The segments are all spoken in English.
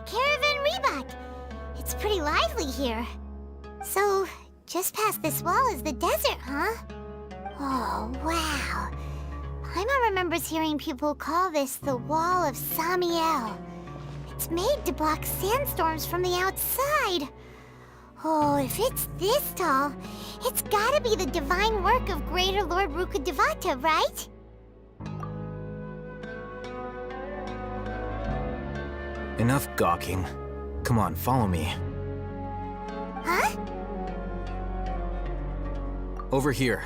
Caravan Rebot. It's pretty lively here. So, just past this wall is the desert, huh? Oh, wow. Paimon remembers hearing people call this the Wall of Samiel. It's made to block sandstorms from the outside. Oh, if it's this tall, it's gotta be the divine work of Greater Lord Rukkhadevata, right? Enough gawking. Come on, follow me. Huh? Over here.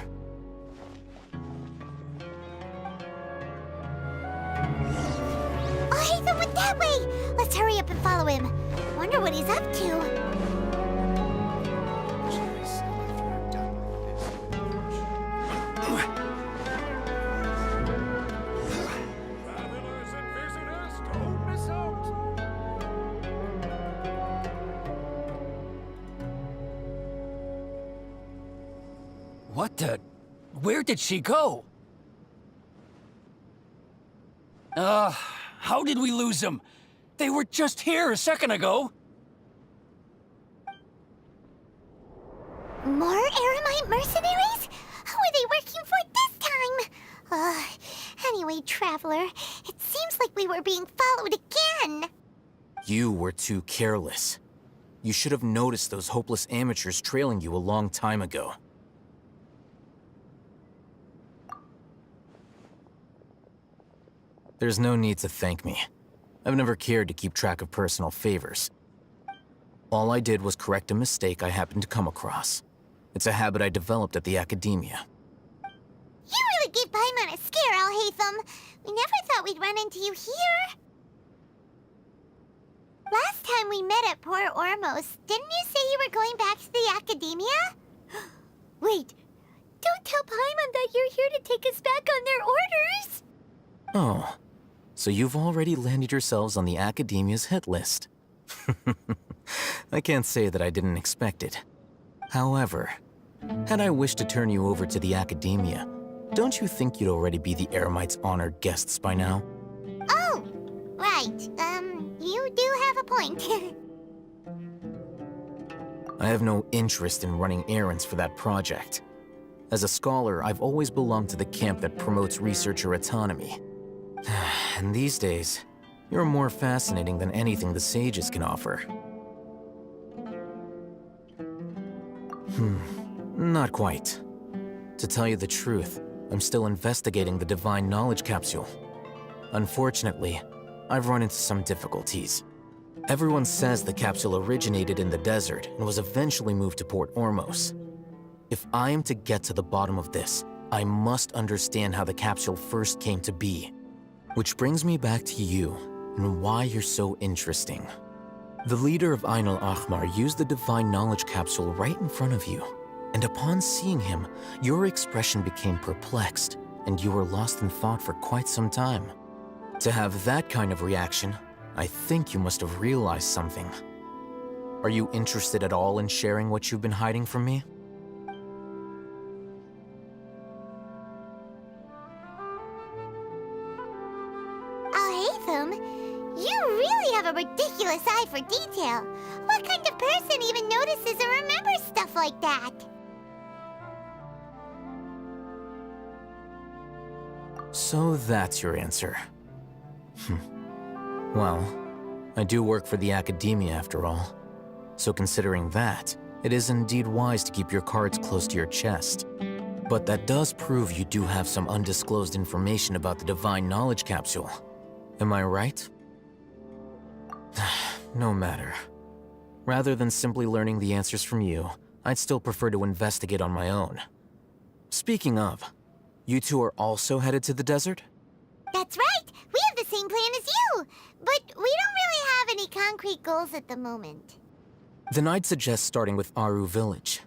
Oh, Hatham went that way! Let's hurry up and follow him. Wonder what he's up to. Travelers and visitors, don't miss out! What the? Where did she go? How did we lose them? They were just here a second ago. More Eremite mercenaries? Who are they working for this time? Anyway, Traveler, it seems like we were being followed again. You were too careless. You should have noticed those hopeless amateurs trailing you a long time ago. There's no need to thank me. I've never cared to keep track of personal favors. All I did was correct a mistake I happened to come across. It's a habit I developed at the Academia. You really gave Paimon a scare, Alhaitham. We never thought we'd run into you here. Last time we met at Port Ormos, didn't you say you were going back to the Academia? Wait, don't tell Paimon that you're here to take us back on their orders. Oh, so you've already landed yourselves on the Academia's hit list. I can't say that I didn't expect it. However, had I wished to turn you over to the Academia, don't you think you'd already be the Eremites' honored guests by now? Oh, right. You do have a point. I have no interest in running errands for that project. As a scholar, I've always belonged to the camp that promotes researcher autonomy. And these days, you're more fascinating than anything the sages can offer. Not quite. To tell you the truth, I'm still investigating the Divine Knowledge Capsule. Unfortunately, I've run into some difficulties. Everyone says the capsule originated in the desert and was eventually moved to Port Ormos. If I am to get to the bottom of this, I must understand how the capsule first came to be. Which brings me back to you and why you're so interesting. The leader of Ain al-Ahmar used the Divine Knowledge Capsule right in front of you, and upon seeing him, your expression became perplexed, and you were lost in thought for quite some time. To have that kind of reaction, I think you must have realized something. Are you interested at all in sharing what you've been hiding from me? Alhaitham, you really have a ridiculous eye for detail. What kind of person even notices or remembers stuff like that? So that's your answer. Well, I do work for the Academia after all. So considering that, it is indeed wise to keep your cards close to your chest. But that does prove you do have some undisclosed information about the Divine Knowledge Capsule. Am I right? No matter. Rather than simply learning the answers from you, I'd still prefer to investigate on my own. Speaking of, you two are also headed to the desert? That's right! We have the same plan as you! But we don't really have any concrete goals at the moment. Then I'd suggest starting with Aru Village.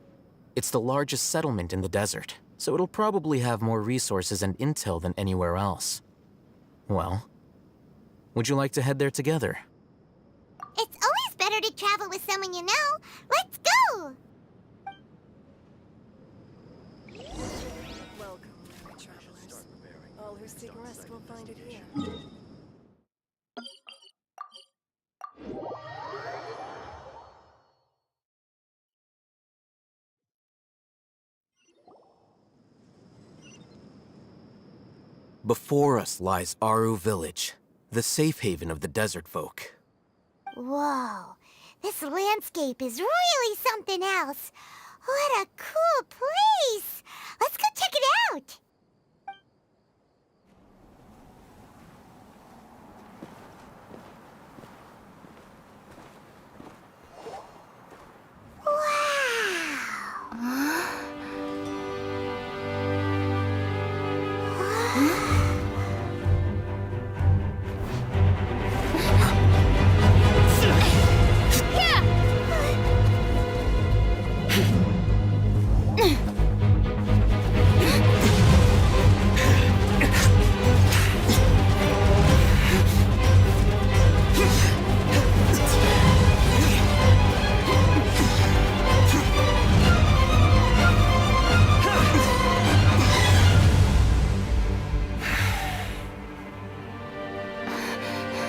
It's the largest settlement in the desert, so it'll probably have more resources and intel than anywhere else. Well, would you like to head there together? It's always better to travel with someone you know. Let's go! Welcome, my travelers. All who seek rest will find it here. Before us lies Aru Village, the safe haven of the desert folk. Whoa, this landscape is really something else. What a cool place! Let's go check it out!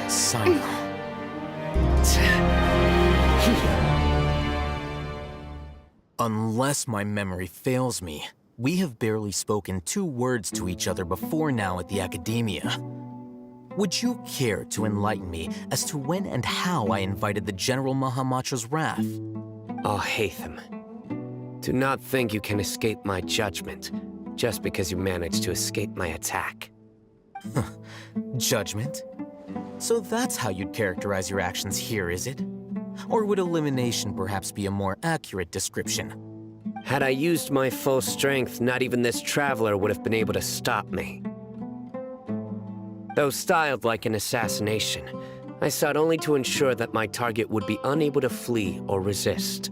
Sino. Unless my memory fails me, we have barely spoken 2 words to each other before now at the Academia. Would you care to enlighten me as to when and how I invited the General Mahamatra's wrath? Alhaitham, do not think you can escape my judgment just because you managed to escape my attack. Judgment? So that's how you'd characterize your actions here, is it? Or would elimination perhaps be a more accurate description? Had I used my full strength, not even this traveler would have been able to stop me. Though styled like an assassination, I sought only to ensure that my target would be unable to flee or resist.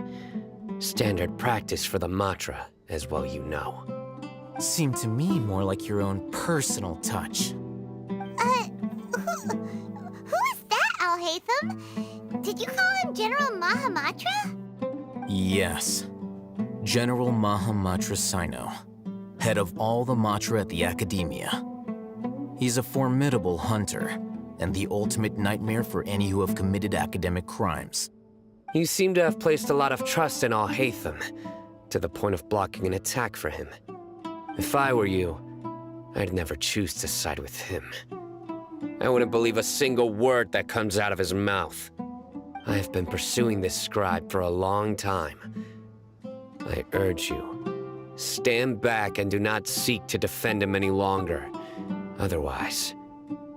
Standard practice for the Matra, as well you know. Seemed to me more like your own personal touch. Who is that, Alhaitham? Did you call him General Mahamatra? Yes. General Mahamatra Sino, head of all the Matra at the Academia. He's a formidable hunter, and the ultimate nightmare for any who have committed academic crimes. You seem to have placed a lot of trust in Alhaitham, to the point of blocking an attack for him. If I were you, I'd never choose to side with him. I wouldn't believe a single word that comes out of his mouth. I have been pursuing this scribe for a long time. I urge you, stand back and do not seek to defend him any longer. Otherwise,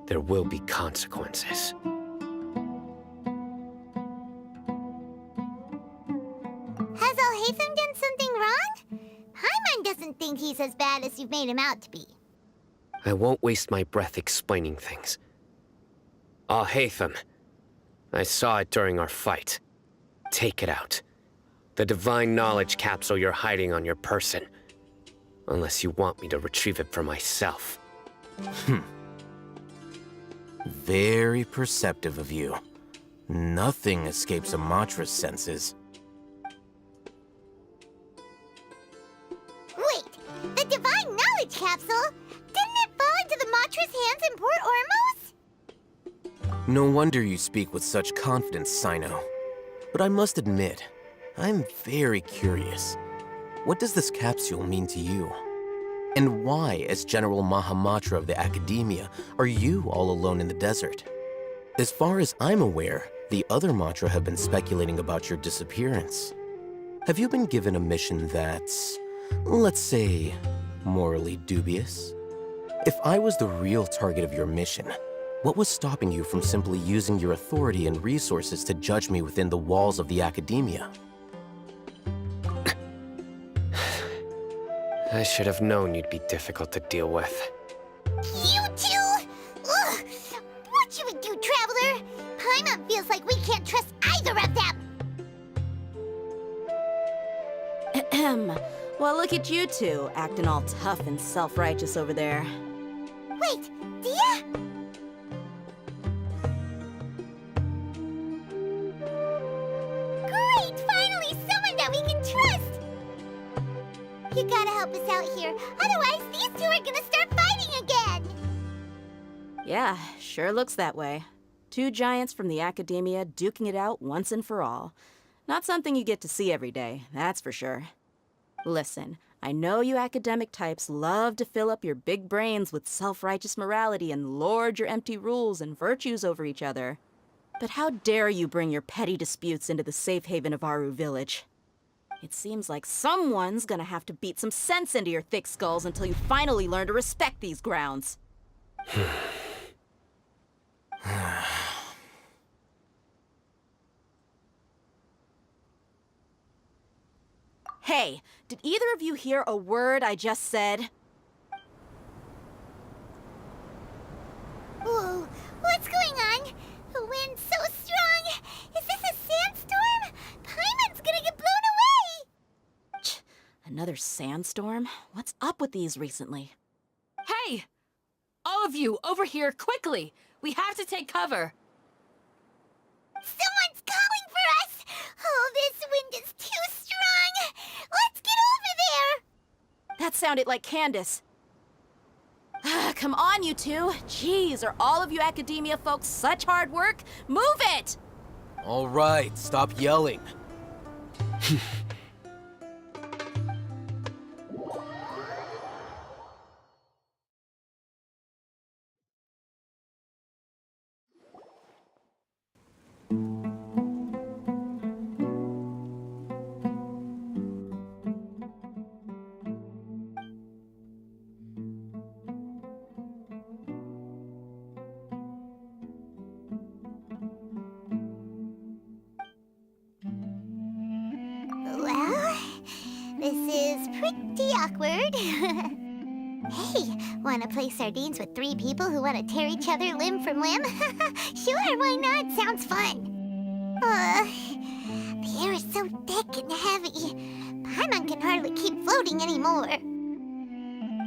there will be consequences. Has Alhaitham done something wrong? Paimon doesn't think he's as bad as you've made him out to be. I won't waste my breath explaining things. Alhaitham, I saw it during our fight. Take it out. The divine knowledge capsule you're hiding on your person. Unless you want me to retrieve it for myself. Very perceptive of you. Nothing escapes a Matra's senses. Wait, the Divine Knowledge Capsule? Didn't it fall into the Matra's hands in Port Ormos? No wonder you speak with such confidence, Sino. But I must admit, I'm very curious. What does this capsule mean to you? And why, as General Mahamatra of the Academia, are you all alone in the desert? As far as I'm aware, the other Matra have been speculating about your disappearance. Have you been given a mission that's, let's say, morally dubious? If I was the real target of your mission, what was stopping you from simply using your authority and resources to judge me within the walls of the Academia? I should have known you'd be difficult to deal with. You two? Ugh! What should we do, Traveler? Paimon feels like we can't trust either of them. Ahem. Well, look at you two, acting all tough and self-righteous over there. Wait, Dia? Great! Finally, someone that we can trust! You gotta help us out here, otherwise these two are gonna start fighting again! Yeah, sure looks that way. 2 giants from the Academia duking it out once and for all. Not something you get to see every day, that's for sure. Listen, I know you academic types love to fill up your big brains with self-righteous morality and lord your empty rules and virtues over each other. But how dare you bring your petty disputes into the safe haven of Aru Village? It seems like someone's gonna have to beat some sense into your thick skulls until you finally learn to respect these grounds. Hey, did either of you hear a word I just said? Whoa, what's going on? The wind's so strong. Is this a sandstorm? Paimon's gonna get blown away. Another sandstorm? What's up with these recently? Hey! All of you, over here, quickly! We have to take cover! Someone's calling for us! Oh, this wind is too strong! Let's get over there! That sounded like Candace. Come on, you two. Jeez, are all of you academia folks such hard work? Move it! All right, stop yelling. Well, this is pretty awkward. Hey, wanna play sardines with 3 people who wanna tear each other limb from limb? Sure, why not? Sounds fun. The air is so thick and heavy. Paimon can hardly keep floating anymore.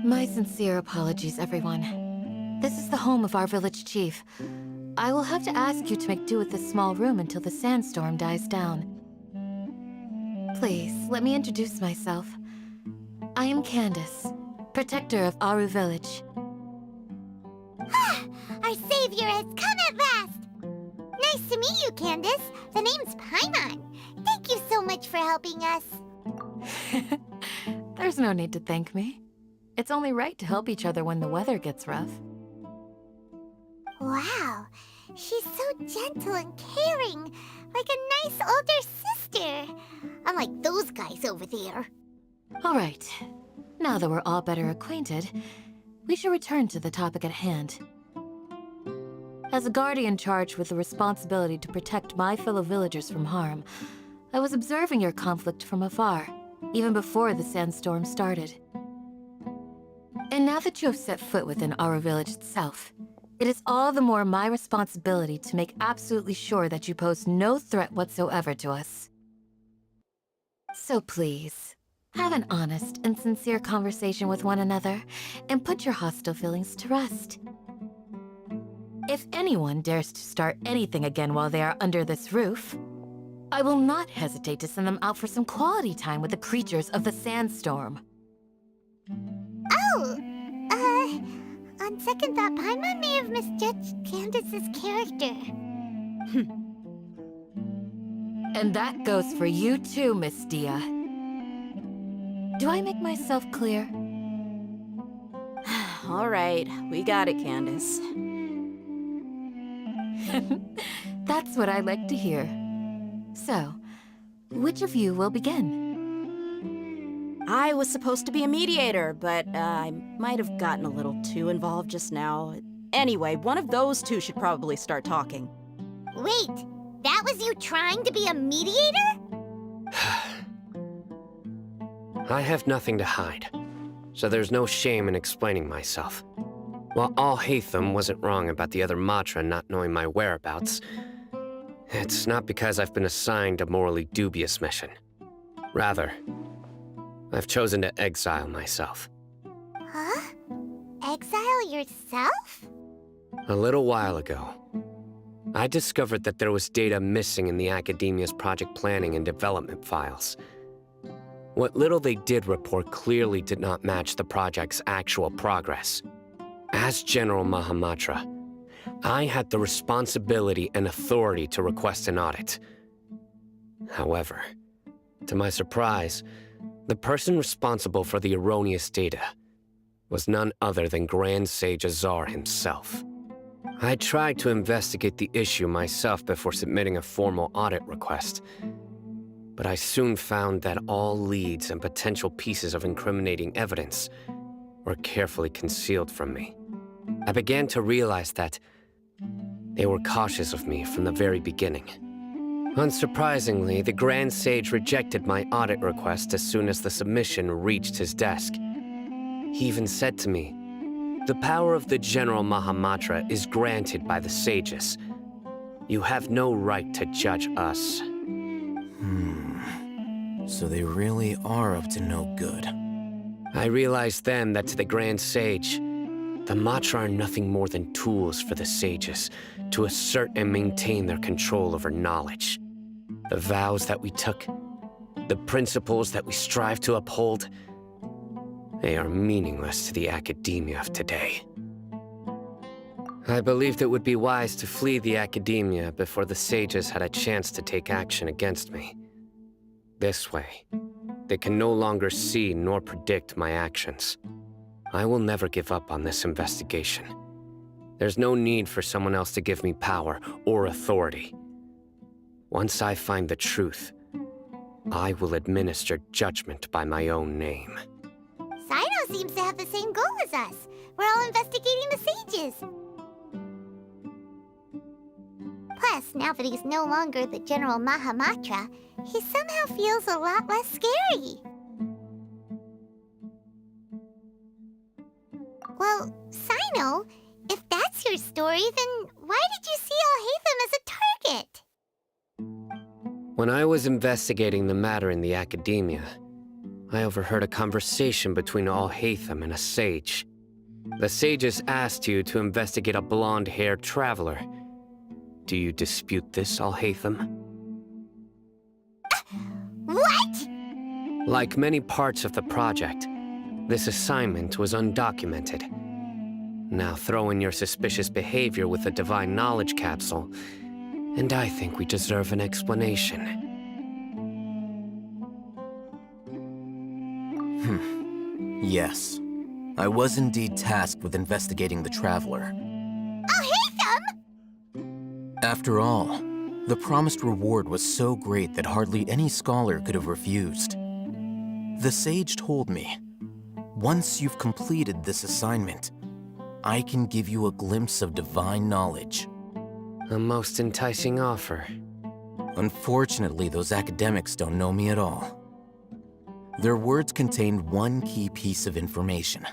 My sincere apologies, everyone. This is the home of our village chief. I will have to ask you to make do with this small room until the sandstorm dies down. Please, let me introduce myself. I am Candace, protector of Aru Village. Our savior has come at last! Nice to meet you, Candace. The name's Paimon. Thank you so much for helping us. There's no need to thank me. It's only right to help each other when the weather gets rough. Wow, she's so gentle and caring, like a nice older sister. Unlike those guys over there. All right. Now that we're all better acquainted, we should return to the topic at hand. As a guardian charged with the responsibility to protect my fellow villagers from harm, I was observing your conflict from afar, even before the sandstorm started. And now that you have set foot within Aru Village itself, it is all the more my responsibility to make absolutely sure that you pose no threat whatsoever to us. So please, have an honest and sincere conversation with one another, and put your hostile feelings to rest. If anyone dares to start anything again while they are under this roof, I will not hesitate to send them out for some quality time with the creatures of the sandstorm. Oh! On second thought, Paimon may have misjudged Candace's character. And that goes for you too, Miss Dia. Do I make myself clear? All right, we got it, Candace. That's what I like to hear. So, which of you will begin? I was supposed to be a mediator, but I might have gotten a little too involved just now. Anyway, one of those two should probably start talking. Wait, that was you trying to be a mediator? I have nothing to hide, so there's no shame in explaining myself. While Alhaitham wasn't wrong about the other Matra not knowing my whereabouts, it's not because I've been assigned a morally dubious mission. Rather, I've chosen to exile myself. Huh? Exile yourself? A little while ago, I discovered that there was data missing in the Academia's project planning and development files. What little they did report clearly did not match the project's actual progress. As General Mahamatra, I had the responsibility and authority to request an audit. However, to my surprise, The person responsible for the erroneous data was none other than Grand Sage Azar himself. I tried to investigate the issue myself before submitting a formal audit request, but I soon found that all leads and potential pieces of incriminating evidence were carefully concealed from me. I began to realize that they were cautious of me from the very beginning. Unsurprisingly, the Grand Sage rejected my audit request as soon as the submission reached his desk. He even said to me, "The power of the General Mahamatra is granted by the sages. You have no right to judge us." So they really are up to no good. I realized then that to the Grand Sage, the Matra are nothing more than tools for the sages to assert and maintain their control over knowledge. The vows that we took, the principles that we strive to uphold, they are meaningless to the academia of today. I believed it would be wise to flee the academia before the sages had a chance to take action against me. This way, they can no longer see nor predict my actions. I will never give up on this investigation. There's no need for someone else to give me power or authority. Once I find the truth, I will administer judgment by my own name. Sino seems to have the same goal as us. We're all investigating the sages. Plus, now that he's no longer the General Mahamatra, he somehow feels a lot less scary. Well, Sino, if that's your story, then why did you see Alhaitham as a target? When I was investigating the matter in the academia, I overheard a conversation between Alhaitham and a sage. The sages asked you to investigate a blonde-haired traveler. Do you dispute this, Alhaitham? What? Like many parts of the project, this assignment was undocumented. Now throw in your suspicious behavior with the Divine Knowledge Capsule, and I think we deserve an explanation. Yes. I was indeed tasked with investigating the Traveler. Alhaitham? After all, the promised reward was so great that hardly any scholar could have refused. The sage told me, once you've completed this assignment, I can give you a glimpse of divine knowledge. A most enticing offer. Unfortunately, those academics don't know me at all. Their words contained one key piece of information,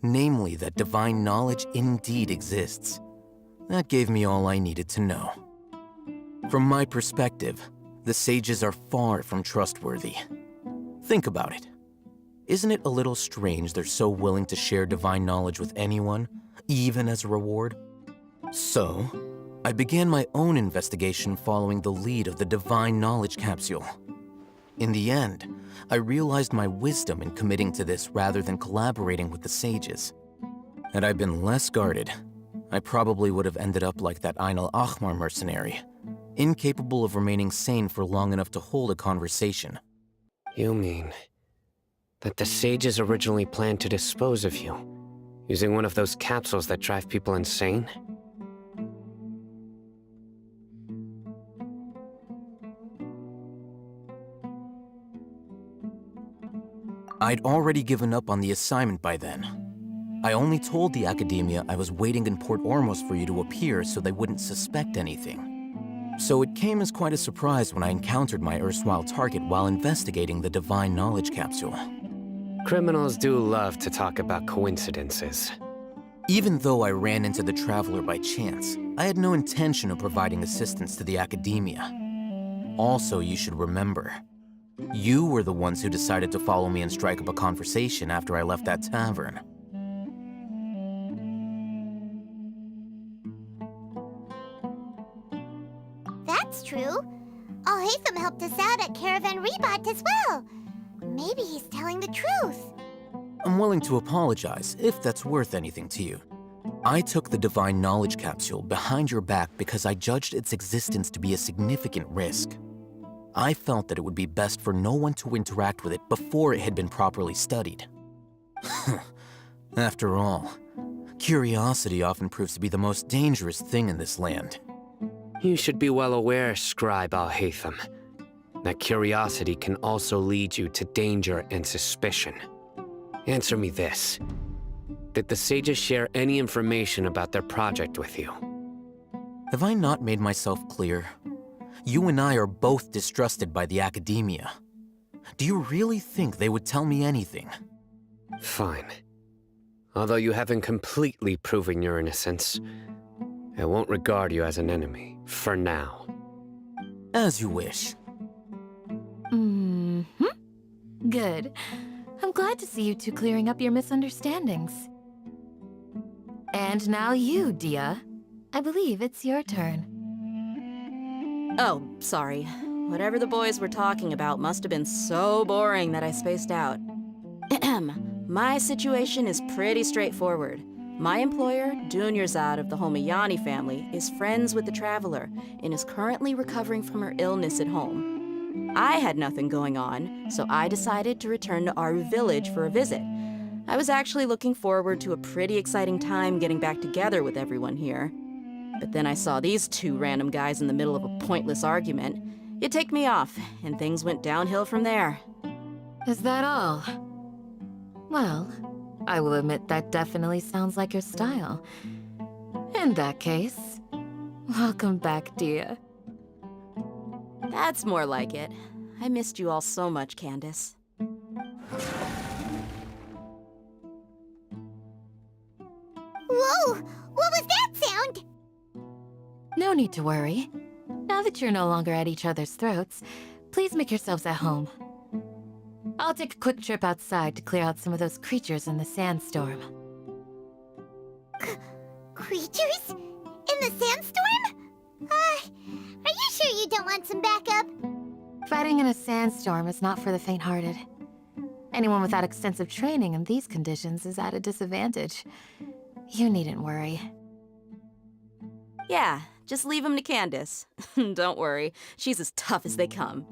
namely that divine knowledge indeed exists. That gave me all I needed to know. From my perspective, the sages are far from trustworthy. Think about it. Isn't it a little strange they're so willing to share divine knowledge with anyone, even as a reward? So, I began my own investigation following the lead of the Divine Knowledge Capsule. In the end, I realized my wisdom in committing to this rather than collaborating with the sages. Had I been less guarded, I probably would have ended up like that Ain al-Ahmar mercenary, incapable of remaining sane for long enough to hold a conversation. You mean that the sages originally planned to dispose of you, using one of those capsules that drive people insane? I'd already given up on the assignment by then. I only told the academia I was waiting in Port Ormos for you to appear so they wouldn't suspect anything. So it came as quite a surprise when I encountered my erstwhile target while investigating the Divine Knowledge Capsule. Criminals do love to talk about coincidences. Even though I ran into the Traveler by chance, I had no intention of providing assistance to the academia. Also, you should remember, you were the ones who decided to follow me and strike up a conversation after I left that tavern. That's true. Alhaitham helped us out at Caravan Rebat as well. Maybe he's telling the truth. I'm willing to apologize if that's worth anything to you. I took the Divine Knowledge Capsule behind your back because I judged its existence to be a significant risk. I felt that it would be best for no one to interact with it before it had been properly studied. After all, curiosity often proves to be the most dangerous thing in this land. You should be well aware, Scribe Al-Haytham, that curiosity can also lead you to danger and suspicion. Answer me this. Did the sages share any information about their project with you? Have I not made myself clear? You and I are both distrusted by the academia. Do you really think they would tell me anything? Fine. Although you haven't completely proven your innocence, I won't regard you as an enemy, for now. As you wish. Good. I'm glad to see you two clearing up your misunderstandings. And now you, Dia. I believe it's your turn. Oh, sorry. Whatever the boys were talking about must have been so boring that I spaced out. My situation is pretty straightforward. My employer, Dunyarzad of the Homayani family, is friends with the Traveler and is currently recovering from her illness at home. I had nothing going on, so I decided to return to Aru Village for a visit. I was actually looking forward to a pretty exciting time getting back together with everyone here. But then I saw these two random guys in the middle of a pointless argument. It ticked me off, and things went downhill from there. Is that all? Well, I will admit that definitely sounds like your style. In that case, welcome back, Dia. That's more like it. I missed you all so much, Candace. Whoa! What was that sound? No need to worry. Now that you're no longer at each other's throats, please make yourselves at home. I'll take a quick trip outside to clear out some of those creatures in the sandstorm. Creatures? In the sandstorm? Are you sure you don't want some backup? Fighting in a sandstorm is not for the faint-hearted. Anyone without extensive training in these conditions is at a disadvantage. You needn't worry. Yeah, just leave him to Candace. Don't worry, she's as tough as they come.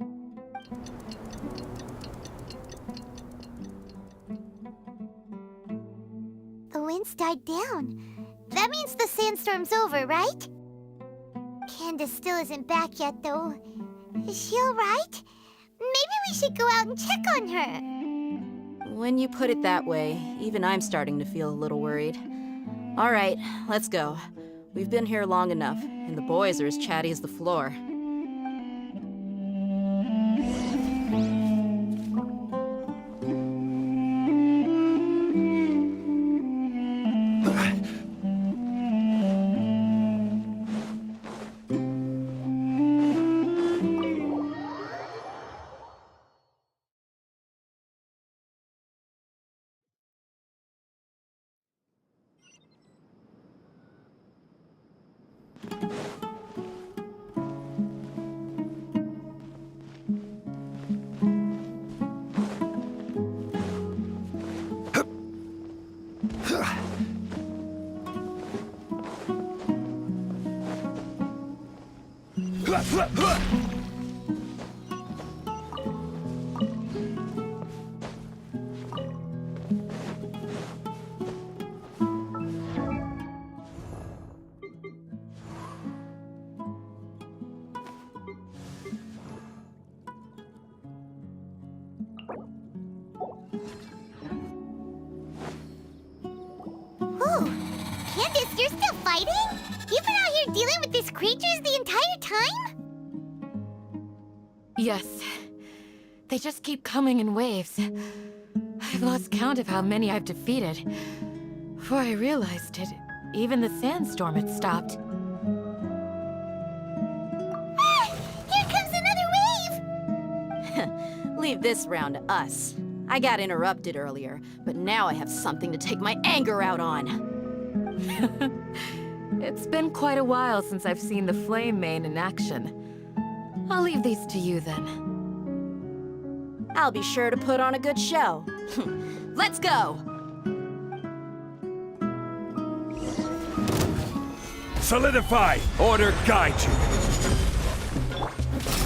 The wind's died down. That means the sandstorm's over, right? Candace still isn't back yet, though. Is she alright? Maybe we should go out and check on her. When you put it that way, even I'm starting to feel a little worried. All right, let's go. We've been here long enough, and the boys are as chatty as the floor. Candace, you're still fighting? You've been out here dealing with these creatures the entire time? Yes. They just keep coming in waves. I've lost count of how many I've defeated. Before I realized it, even the sandstorm had stopped. Ah! Here comes another wave! Leave this round to us. I got interrupted earlier, but now I have something to take my anger out on. It's been quite a while since I've seen the Flame Mane in action. I'll leave these to you then. I'll be sure to put on a good show. Let's go! Solidify! Order guide you!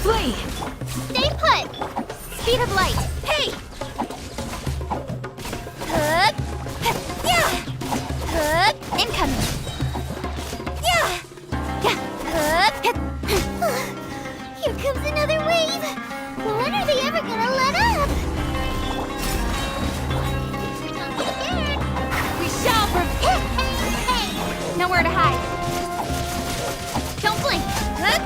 Flee! Stay put! Speed of light! Hey! Hook! Yeah! Hook! Incoming! Yeah! Yeah! Hook! Here comes another wave! When are they ever gonna let up? Don't be scared! We shall Hey! Nowhere to hide! Don't blink! Hook!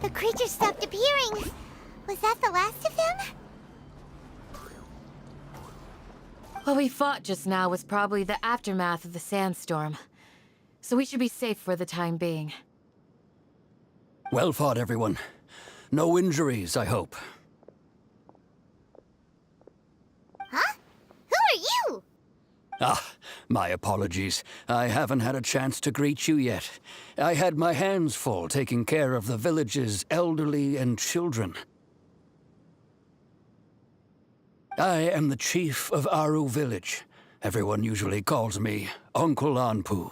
The creatures stopped appearing. Was that the last of them? What we fought just now was probably the aftermath of the sandstorm. So we should be safe for the time being. Well fought, everyone. No injuries, I hope. Huh? Who are you? Ah, my apologies. I haven't had a chance to greet you yet. I had my hands full taking care of the village's elderly and children. I am the chief of Aru Village. Everyone usually calls me Uncle Anpu.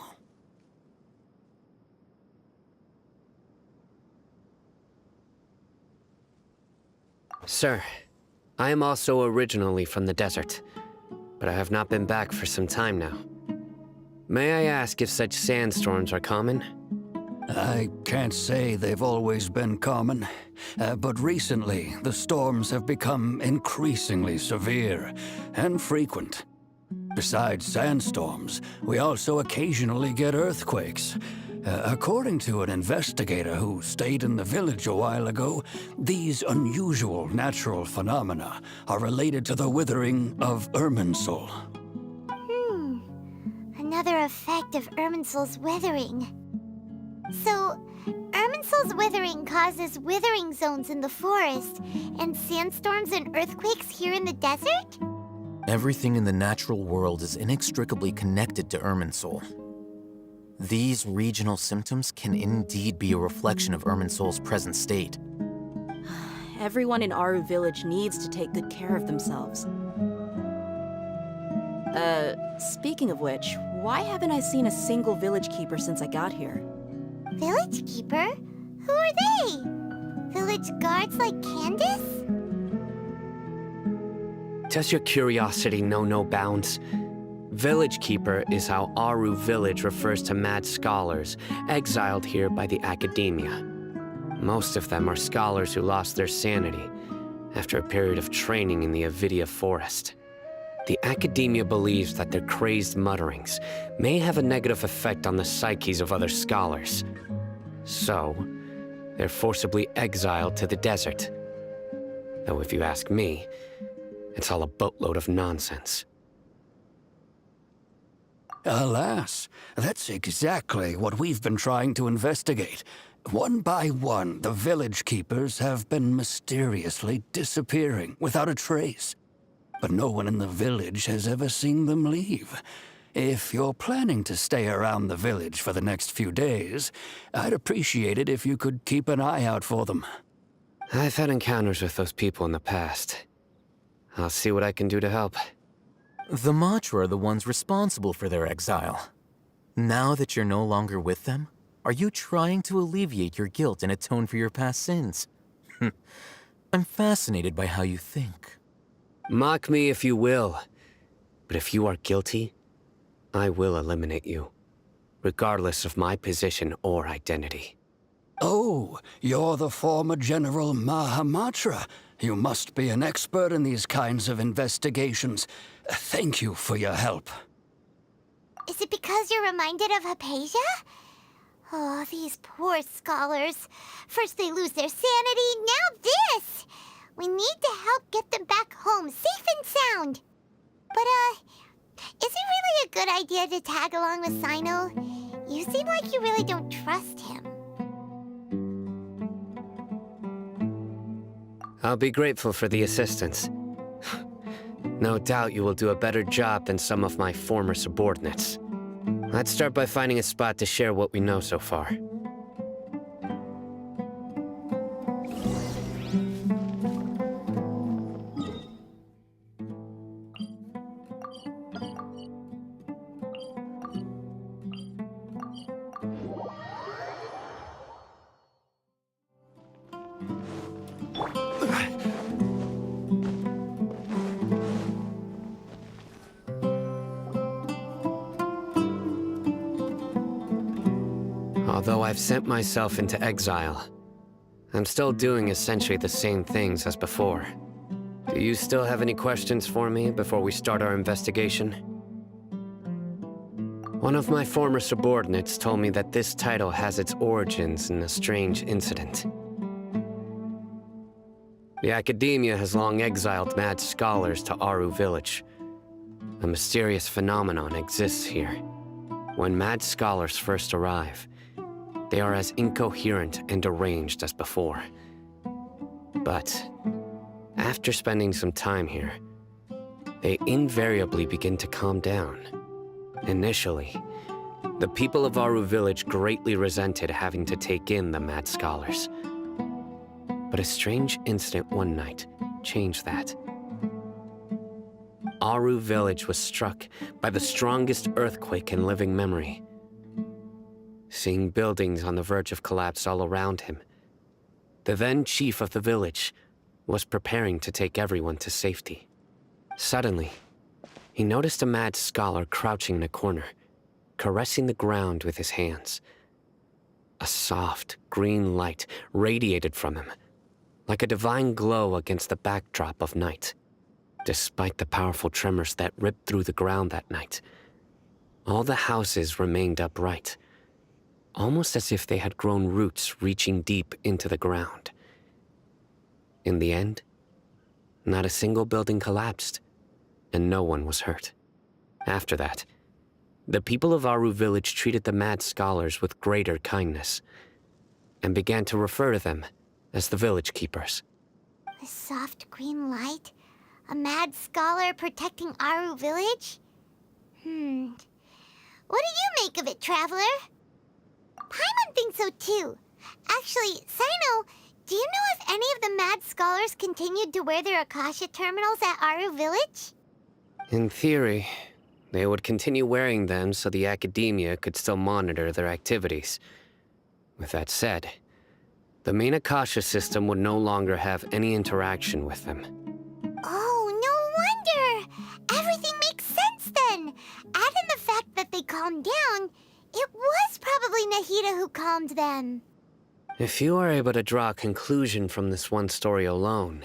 Sir, I am also originally from the desert, but I have not been back for some time now. May I ask if such sandstorms are common? I can't say they've always been common, but recently the storms have become increasingly severe and frequent. Besides sandstorms, we also occasionally get earthquakes. According to an investigator who stayed in the village a while ago, these unusual natural phenomena are related to the withering of Irminsul. Another effect of Irminsul's withering. So, Irminsul's withering causes withering zones in the forest, and sandstorms and earthquakes here in the desert? Everything in the natural world is inextricably connected to Irminsul. These regional symptoms can indeed be a reflection of Irminsul's present state. Everyone in Aru Village needs to take good care of themselves. Speaking of which, why haven't I seen a single village keeper since I got here? Village keeper? Who are they? Village guards like Candace? Does your curiosity know no bounds? Village Keeper is how Aru Village refers to mad scholars exiled here by the Academia. Most of them are scholars who lost their sanity after a period of training in the Avidia Forest. The Academia believes that their crazed mutterings may have a negative effect on the psyches of other scholars. So, they're forcibly exiled to the desert. Though if you ask me, it's all a boatload of nonsense. Alas, that's exactly what we've been trying to investigate. One by one, the village keepers have been mysteriously disappearing without a trace. But no one in the village has ever seen them leave. If you're planning to stay around the village for the next few days, I'd appreciate it if you could keep an eye out for them. I've had encounters with those people in the past. I'll see what I can do to help. The Matra are the ones responsible for their exile. Now that you're no longer with them, are you trying to alleviate your guilt and atone for your past sins? I'm fascinated by how you think. Mock me if you will, but if you are guilty, I will eliminate you, regardless of my position or identity. Oh, you're the former General Mahamatra. You must be an expert in these kinds of investigations. Thank you for your help. Is it because you're reminded of Hypatia? Oh, these poor scholars. First they lose their sanity, now this! We need to help get them back home, safe and sound. But, is it really a good idea to tag along with Sino? You seem like you really don't trust him. I'll be grateful for the assistance. No doubt you will do a better job than some of my former subordinates. Let's start by finding a spot to share what we know so far. Although I've sent myself into exile, I'm still doing essentially the same things as before. Do you still have any questions for me before we start our investigation? One of my former subordinates told me that this title has its origins in a strange incident. The Academia has long exiled mad scholars to Aru Village. A mysterious phenomenon exists here. When mad scholars first arrive, they are as incoherent and deranged as before. But after spending some time here, they invariably begin to calm down. Initially, the people of Aru Village greatly resented having to take in the mad scholars. But a strange incident one night changed that. Aru Village was struck by the strongest earthquake in living memory. Seeing buildings on the verge of collapse all around him, the then chief of the village was preparing to take everyone to safety. Suddenly, he noticed a mad scholar crouching in a corner, caressing the ground with his hands. A soft, green light radiated from him, like a divine glow against the backdrop of night. Despite the powerful tremors that ripped through the ground that night, all the houses remained upright, almost as if they had grown roots reaching deep into the ground. In the end, not a single building collapsed, and no one was hurt. After that, the people of Aru Village treated the mad scholars with greater kindness, and began to refer to them as the village keepers. A soft green light? A mad scholar protecting Aru Village? What do you make of it, Traveler? Paimon thinks so too. Actually, Sino, do you know if any of the mad scholars continued to wear their Akasha terminals at Aru Village? In theory, they would continue wearing them so the Academia could still monitor their activities. With that said, the main Akasha system would no longer have any interaction with them. Oh, no wonder! Everything makes sense then! Add in the fact that they calmed down, it was probably Nahida who calmed them. If you are able to draw a conclusion from this one story alone,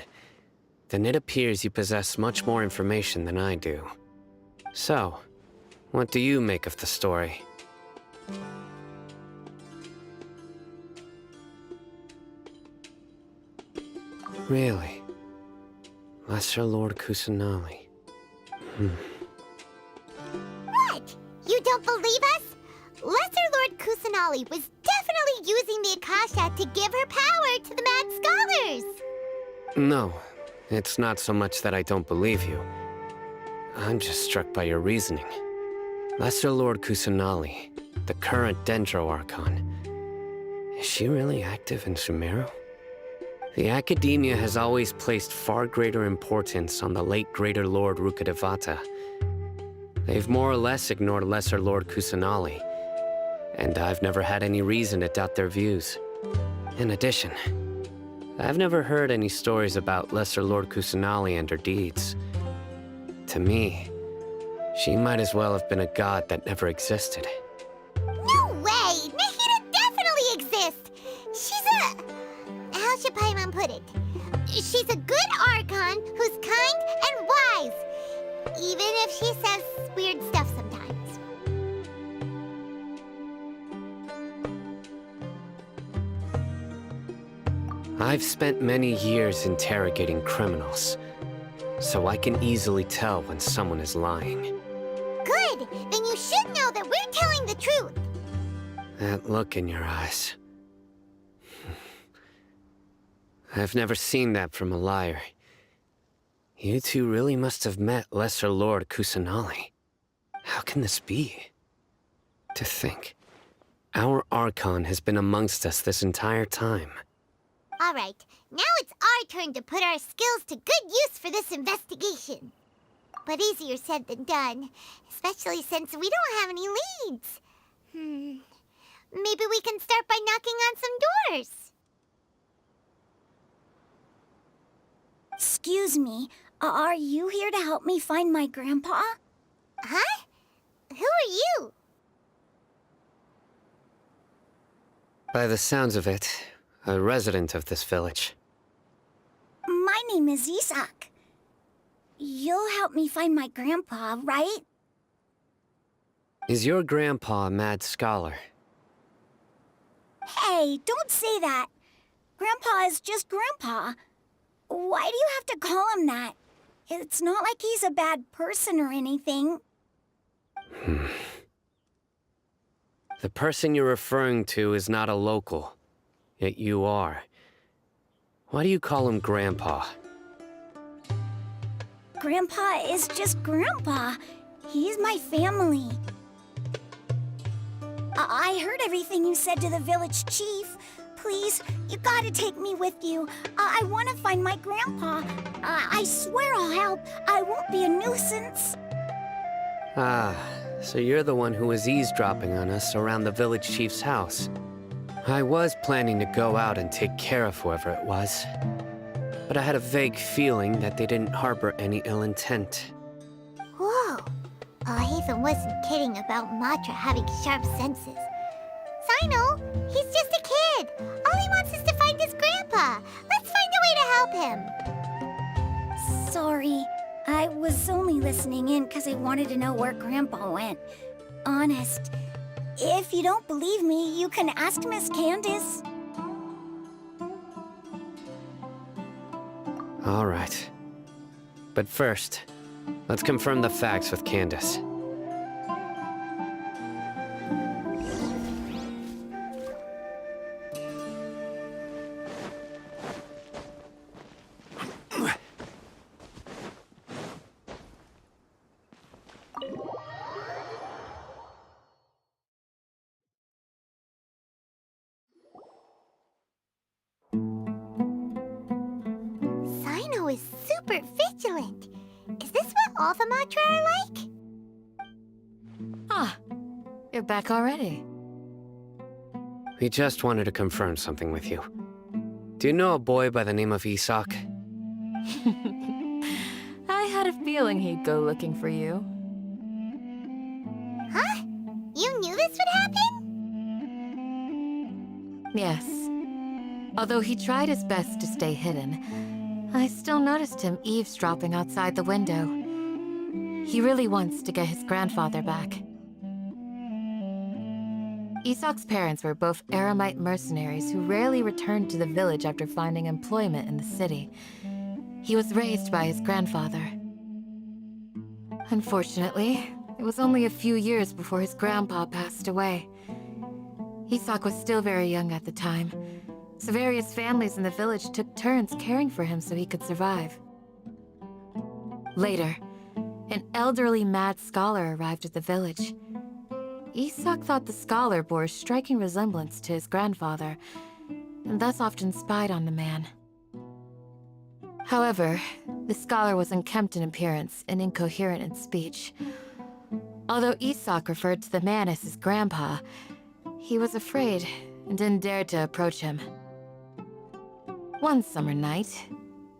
then it appears you possess much more information than I do. So, what do you make of the story? Really? Lesser Lord Kusanali. What? You don't believe us? Lesser Lord Kusanali was definitely using the Akasha to give her power to the mad scholars! No, it's not so much that I don't believe you. I'm just struck by your reasoning. Lesser Lord Kusanali, the current Dendro Archon, is she really active in Sumeru? The Academia has always placed far greater importance on the late Greater Lord Rukkhadevata. They've more or less ignored Lesser Lord Kusanali, and I've never had any reason to doubt their views. In addition, I've never heard any stories about Lesser Lord Kusanali and her deeds. To me, she might as well have been a god that never existed. No way! Nahida definitely exists! She's a... how should Paimon put it? She's a good Archon who's kind and wise, even if she says weird stuff sometimes. I've spent many years interrogating criminals, so I can easily tell when someone is lying. Good! Then you should know that we're telling the truth! That look in your eyes. I've never seen that from a liar. You two really must have met Lesser Lord Kusanali. How can this be? To think, our Archon has been amongst us this entire time. Alright, now it's our turn to put our skills to good use for this investigation. But easier said than done, especially since we don't have any leads. Maybe we can start by knocking on some doors. Excuse me, are you here to help me find my grandpa? Huh? Who are you? By the sounds of it, a resident of this village. My name is Isak. You'll help me find my grandpa, right? Is your grandpa a mad scholar? Hey, don't say that. Grandpa is just Grandpa. Why do you have to call him that? It's not like he's a bad person or anything. The person you're referring to is not a local, yet you are. Why do you call him Grandpa? Grandpa is just Grandpa. He's my family. I heard everything you said to the village chief. Please, you gotta take me with you. I want to find my grandpa. I swear I'll help. I won't be a nuisance. Ah, so you're the one who was eavesdropping on us around the village chief's house. I was planning to go out and take care of whoever it was, but I had a vague feeling that they didn't harbor any ill intent. Whoa. Ethan wasn't kidding about Matra having sharp senses. Sino, he's just a kid. All he wants is to find his grandpa. Let's find a way to help him. Sorry. I was only listening in because I wanted to know where Grandpa went. Honest. If you don't believe me, you can ask Miss Candace. All right. But first, let's confirm the facts with Candace. Sino is super vigilant. Is this what all the Matra are like? Ah, you're back already. We just wanted to confirm something with you. Do you know a boy by the name of Isak? I had a feeling he'd go looking for you. Huh? You knew this would happen? Yes. Although he tried his best to stay hidden, I still noticed him eavesdropping outside the window. He really wants to get his grandfather back. Isak's parents were both Aramite mercenaries who rarely returned to the village after finding employment in the city. He was raised by his grandfather. Unfortunately, it was only a few years before his grandpa passed away. Isak was still very young at the time, so various families in the village took turns caring for him so he could survive. Later, an elderly mad scholar arrived at the village. Isak thought the scholar bore a striking resemblance to his grandfather, and thus often spied on the man. However, the scholar was unkempt in appearance and incoherent in speech. Although Isak referred to the man as his grandpa, he was afraid and didn't dare to approach him. One summer night,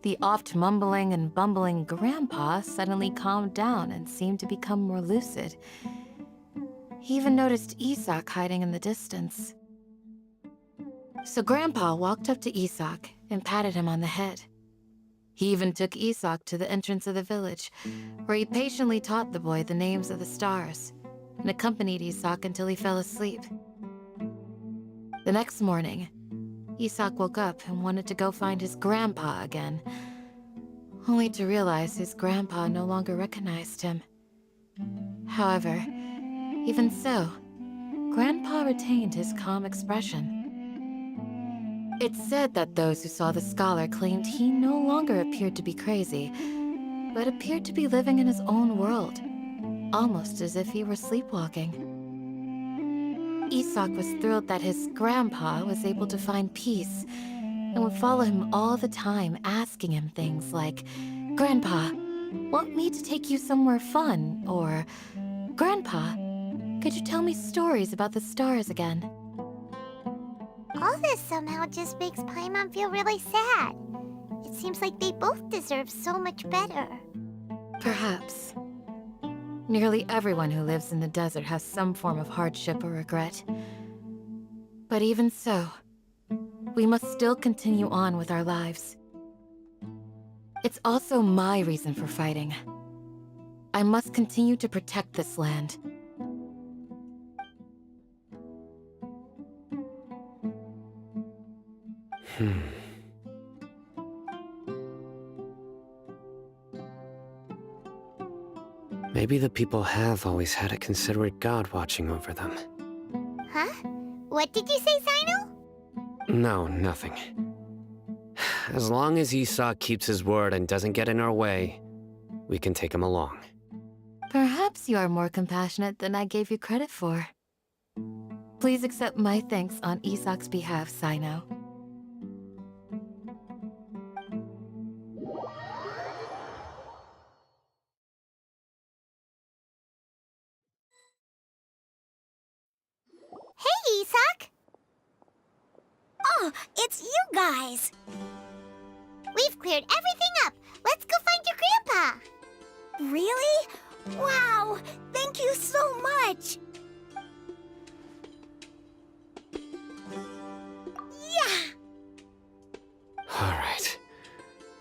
the oft mumbling and bumbling grandpa suddenly calmed down and seemed to become more lucid. He even noticed Isak hiding in the distance. So Grandpa walked up to Isak and patted him on the head. He even took Isak to the entrance of the village, where he patiently taught the boy the names of the stars, and accompanied Isak until he fell asleep. The next morning, Isak woke up and wanted to go find his grandpa again, only to realize his grandpa no longer recognized him. However, even so, Grandpa retained his calm expression. It's said that those who saw the scholar claimed he no longer appeared to be crazy, but appeared to be living in his own world, almost as if he were sleepwalking. Isak was thrilled that his grandpa was able to find peace, and would follow him all the time, asking him things like, "Grandpa, want me to take you somewhere fun?" Or, "Grandpa, could you tell me stories about the stars again?" All this somehow just makes Paimon feel really sad. It seems like they both deserve so much better. Perhaps. Nearly everyone who lives in the desert has some form of hardship or regret. But even so, we must still continue on with our lives. It's also my reason for fighting. I must continue to protect this land. Maybe the people have always had a considerate god watching over them. Huh? What did you say, Sino? No, nothing. As long as Esau keeps his word and doesn't get in our way, we can take him along. Perhaps you are more compassionate than I gave you credit for. Please accept my thanks on Isak's behalf, Sino. Hey, Isak! Oh, it's you guys! We've cleared everything up. Let's go find your grandpa. Really? Wow! Thank you so much! Yeah! All right.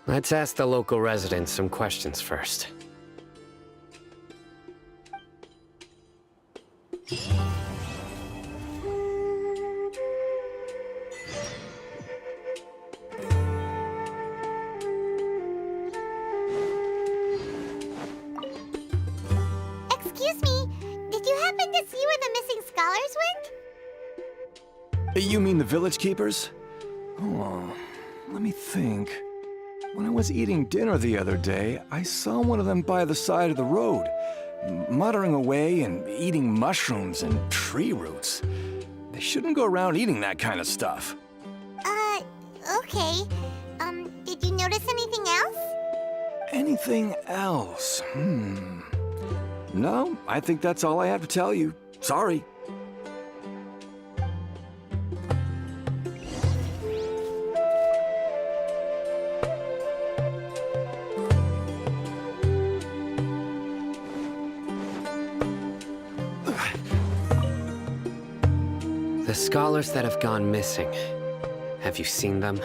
Let's ask the local residents some questions first. Excuse me, did you happen to see where the missing scholars went? You mean the village keepers? Oh, let me think. When I was eating dinner the other day, I saw one of them by the side of the road, muttering away and eating mushrooms and tree roots. They shouldn't go around eating that kind of stuff. Okay. Did you notice anything else? Anything else? No, I think that's all I have to tell you. Sorry. The scholars that have gone missing, have you seen them?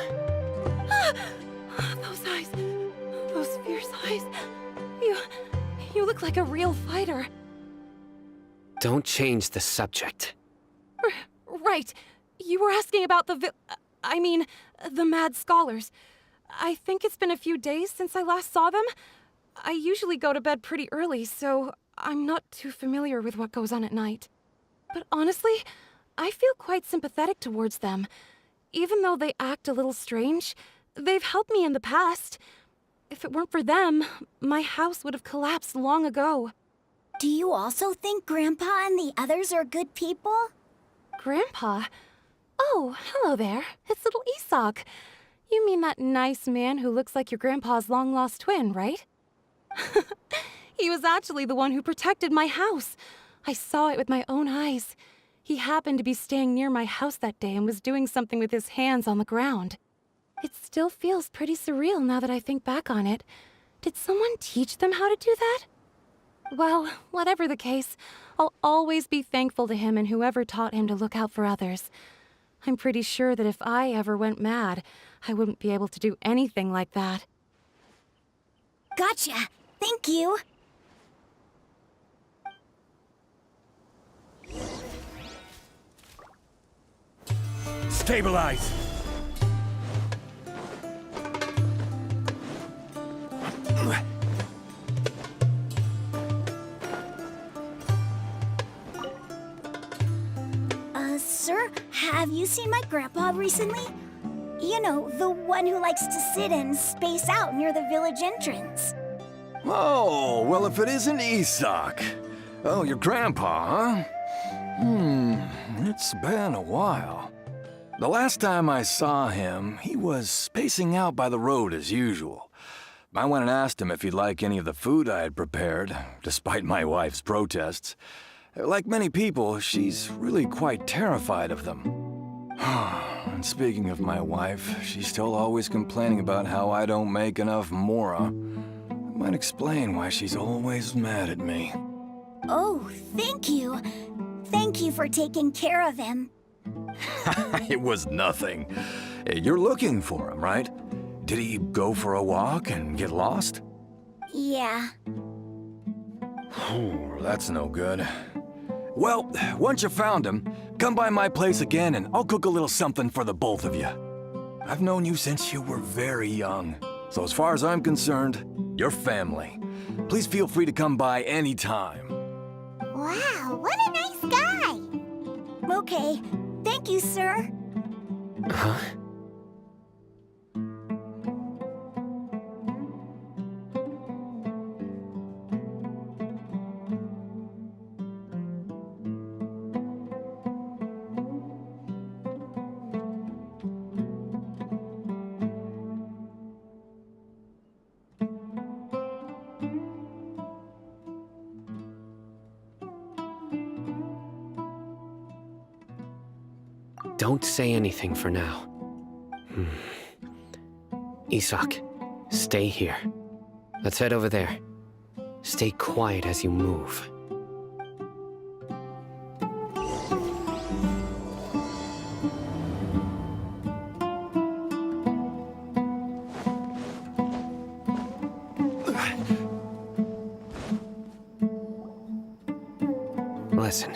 Those eyes. Those fierce eyes. You look like a real fighter. Don't change the subject. Right. You were asking about the mad scholars. I think it's been a few days since I last saw them. I usually go to bed pretty early, so I'm not too familiar with what goes on at night. But honestly, I feel quite sympathetic towards them. Even though they act a little strange, they've helped me in the past. If it weren't for them, my house would have collapsed long ago. Do you also think Grandpa and the others are good people? Grandpa? Oh, hello there. It's little Isak. You mean that nice man who looks like your grandpa's long-lost twin, right? He was actually the one who protected my house. I saw it with my own eyes. He happened to be staying near my house that day and was doing something with his hands on the ground. It still feels pretty surreal now that I think back on it. Did someone teach them how to do that? Well, whatever the case, I'll always be thankful to him and whoever taught him to look out for others. I'm pretty sure that if I ever went mad, I wouldn't be able to do anything like that. Gotcha. Thank you. Stabilize! Sir, have you seen my grandpa recently? You know, the one who likes to sit and space out near the village entrance. Oh, well, if it isn't Isak. Oh, your grandpa, huh? It's been a while. The last time I saw him, he was spacing out by the road as usual. I went and asked him if he'd like any of the food I had prepared, despite my wife's protests. Like many people, she's really quite terrified of them. And speaking of my wife, she's still always complaining about how I don't make enough mora. That might explain why she's always mad at me. Oh, thank you. Thank you for taking care of him. It was nothing. You're looking for him, right? Did he go for a walk and get lost? Yeah. That's no good. Well, once you found him, come by my place again and I'll cook a little something for the both of you. I've known you since you were very young, so as far as I'm concerned, you're family. Please feel free to come by anytime. Wow, what a nice guy! Okay. Thank you, sir. Huh? Don't say anything for now. Isak, stay here. Let's head over there. Stay quiet as you move. Listen,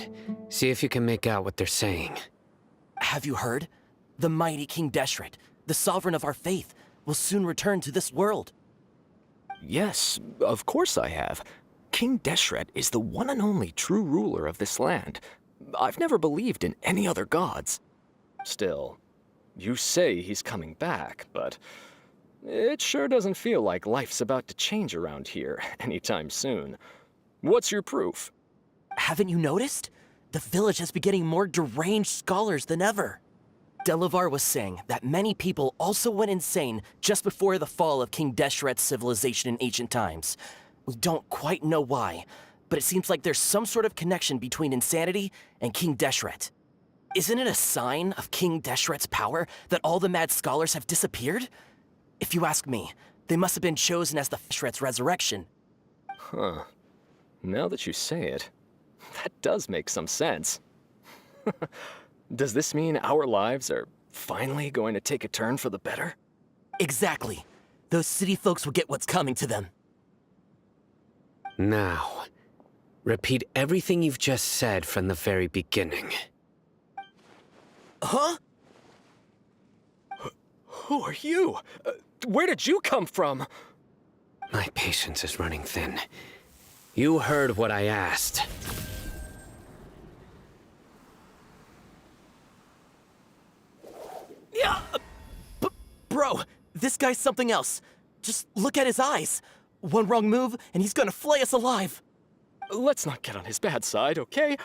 see if you can make out what they're saying. Have you heard? The mighty King Deshret, the sovereign of our faith, will soon return to this world. Yes, of course I have. King Deshret is the one and only true ruler of this land. I've never believed in any other gods. Still, you say he's coming back, but it sure doesn't feel like life's about to change around here anytime soon. What's your proof? Haven't you noticed? The village has been getting more deranged scholars than ever. Delavar was saying that many people also went insane just before the fall of King Deshret's civilization in ancient times. We don't quite know why, but it seems like there's some sort of connection between insanity and King Deshret. Isn't it a sign of King Deshret's power that all the mad scholars have disappeared? If you ask me, they must have been chosen as the Deshret's resurrection. Huh. Now that you say it, that does make some sense. Does this mean our lives are finally going to take a turn for the better? Exactly. Those city folks will get what's coming to them. Now, repeat everything you've just said from the very beginning. Huh? Who are you? Where did you come from? My patience is running thin. You heard what I asked. Yeah, bro, this guy's something else. Just look at his eyes. One wrong move, and he's gonna flay us alive. Let's not get on his bad side, okay?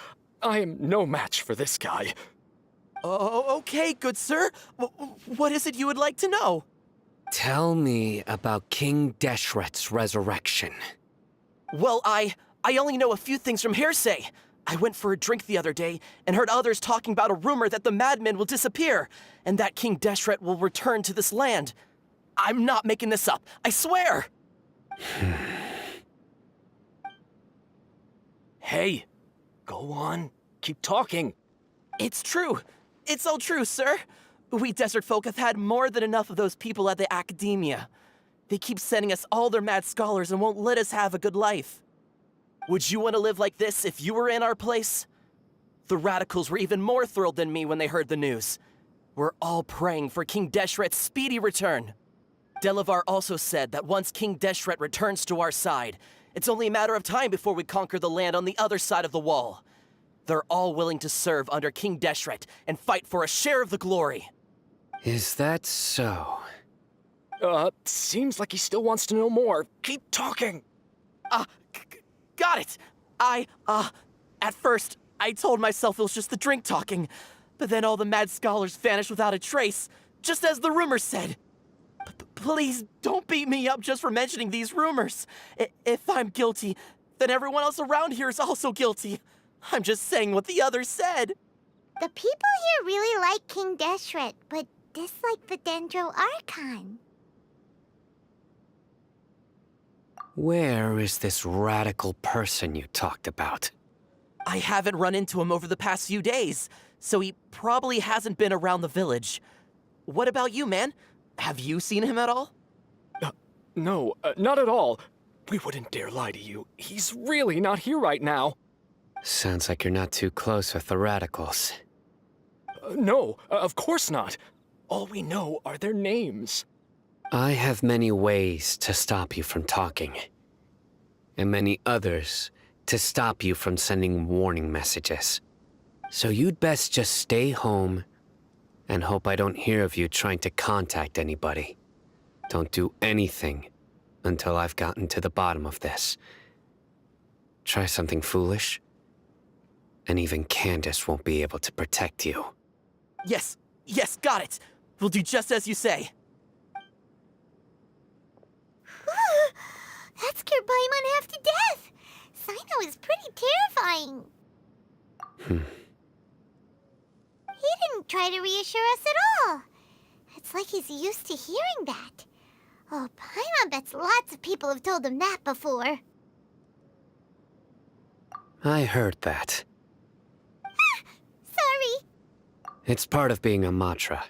I am no match for this guy. Oh, okay, good sir. What is it you would like to know? Tell me about King Deshret's resurrection. Well, I only know a few things from hearsay. I went for a drink the other day and heard others talking about a rumor that the madmen will disappear and that King Deshret will return to this land. I'm not making this up, I swear! Hey, go on. Keep talking. It's true. It's all true, sir. We desert folk have had more than enough of those people at the academia. They keep sending us all their mad scholars and won't let us have a good life. Would you want to live like this if you were in our place? The radicals were even more thrilled than me when they heard the news. We're all praying for King Deshret's speedy return. Delavar also said that once King Deshret returns to our side, it's only a matter of time before we conquer the land on the other side of the wall. They're all willing to serve under King Deshret and fight for a share of the glory. Is that so? Seems like he still wants to know more. Keep talking. Got it. At first, I told myself it was just the drink talking, but then all the mad scholars vanished without a trace, just as the rumors said. Please don't beat me up just for mentioning these rumors. If I'm guilty, then everyone else around here is also guilty. I'm just saying what the others said. The people here really like King Deshret, but dislike the Dendro Archon. Where is this radical person you talked about? I haven't run into him over the past few days. so he probably hasn't been around the village. What about you, man? Have you seen him at all? No, not at all. We wouldn't dare lie to you. He's really not here right now. Sounds like you're not too close with the radicals. No, of course not. All we know are their names. I have many ways to stop you from talking. And many others to stop you from sending warning messages. So you'd best just stay home and hope I don't hear of you trying to contact anybody. Don't do anything until I've gotten to the bottom of this. Try something foolish, and even Candace won't be able to protect you. Yes, got it. We'll do just as you say. That scared Paimon half to death. Sino is pretty terrifying. He didn't try to reassure us at all. It's like he's used to hearing that. Oh, Paimon bets lots of people have told him that before. I heard that. Sorry. It's part of being a Matra.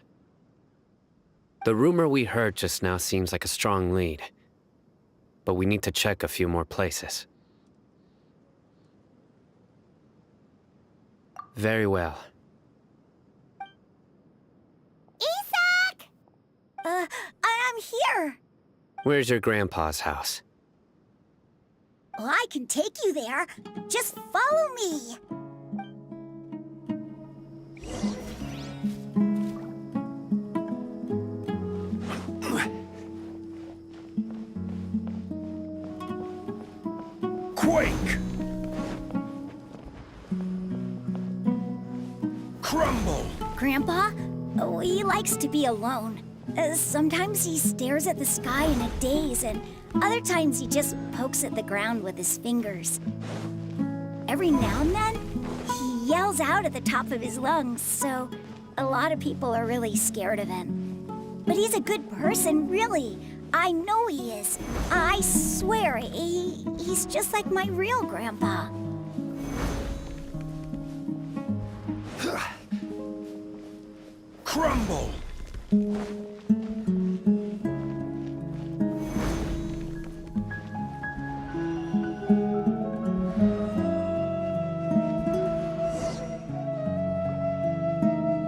The rumor we heard just now seems like a strong lead. But we need to check a few more places. Very well. Isak! I'm here. Where's your grandpa's house? Well, I can take you there. Just follow me. Quake! Crumble! Grandpa? Oh, he likes to be alone. Sometimes he stares at the sky in a daze, and other times he just pokes at the ground with his fingers. Every now and then, he yells out at the top of his lungs, so a lot of people are really scared of him. But he's a good person, really. I know he is. I swear, he's just like my real grandpa. Crumble!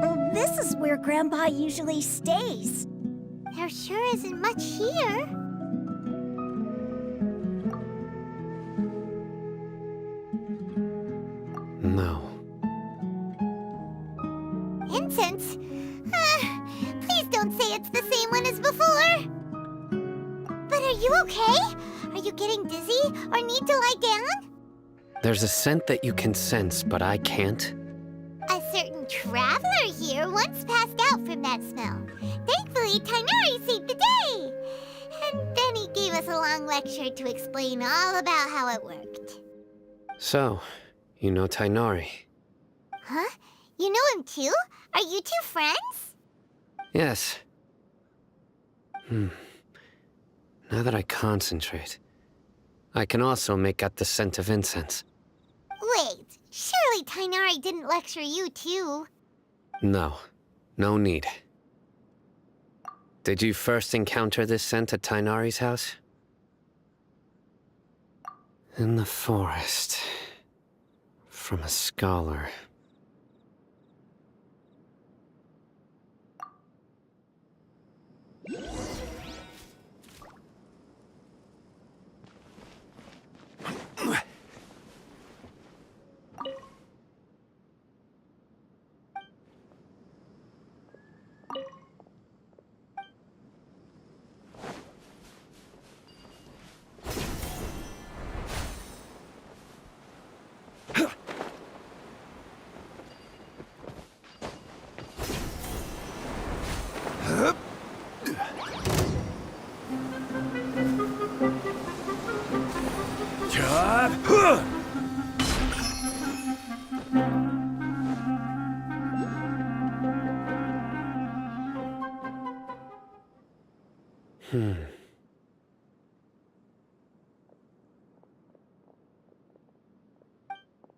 Well, this is where Grandpa usually stays. There sure isn't much here. No. Incense? Please don't say it's the same one as before. But are you okay? Are you getting dizzy or need to lie down? There's a scent that you can sense, but I can't. A certain traveler here once passed out from that smell. Thankfully, Tighnari saved the day. And then he gave us a long lecture to explain all about how it worked. So, you know Tighnari? Huh? You know him too? Are you two friends? Yes. Now that I concentrate, I can also make out the scent of incense. Wait, surely Tighnari didn't lecture you too. No, no need. Did you first encounter this scent at Tighnari's house? In the forest. From a scholar.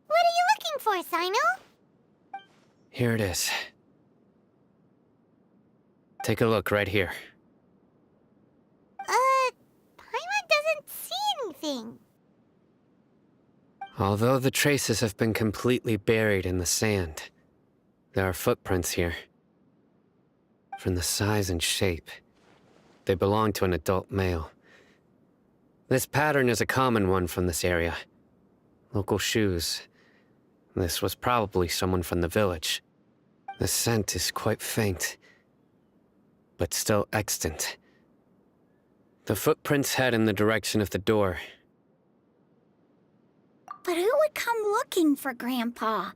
What are you looking for, Sino? Here it is. Take a look right here. Paimon doesn't see anything. Although the traces have been completely buried in the sand, there are footprints here. From the size and shape, they belong to an adult male. This pattern is a common one from this area. Local shoes. This was probably someone from the village. The scent is quite faint, but still extant. The footprints head in the direction of the door. But who would come looking for Grandpa?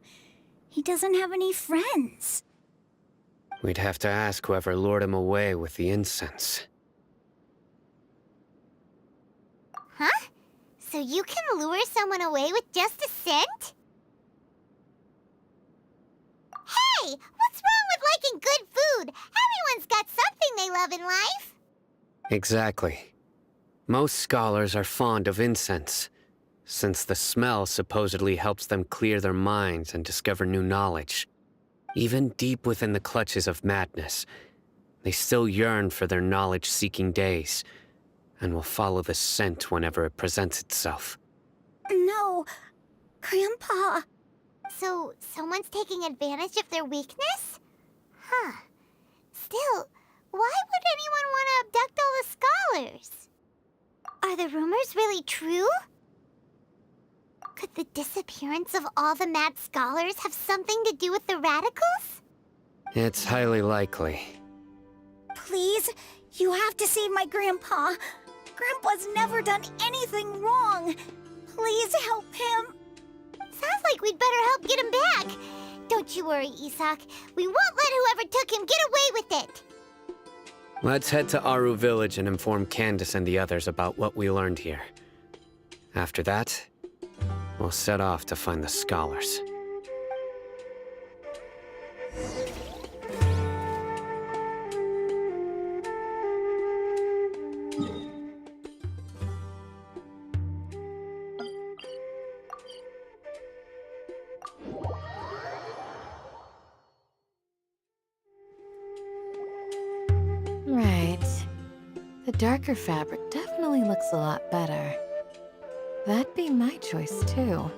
He doesn't have any friends. We'd have to ask whoever lured him away with the incense. Huh? So you can lure someone away with just a scent? Hey! What's wrong with liking good food? Everyone's got something they love in life. Exactly. Most scholars are fond of incense, since the smell supposedly helps them clear their minds and discover new knowledge. Even deep within the clutches of madness, they still yearn for their knowledge-seeking days, and will follow the scent whenever it presents itself. No, Grandpa. So, someone's taking advantage of their weakness? Huh. Still, why would anyone want to abduct all the scholars? Are the rumors really true? Could the disappearance of all the mad scholars have something to do with the radicals? It's highly likely. Please, you have to save my Grandpa. Grandpa's never done anything wrong. Please help him. Sounds like we'd better help get him back. Don't you worry, Isak. We won't let whoever took him get away with it. Let's head to Aru Village and inform Candace and the others about what we learned here. After that, we'll set off to find the scholars. Right. The darker fabric definitely looks a lot better. That'd be my choice, too.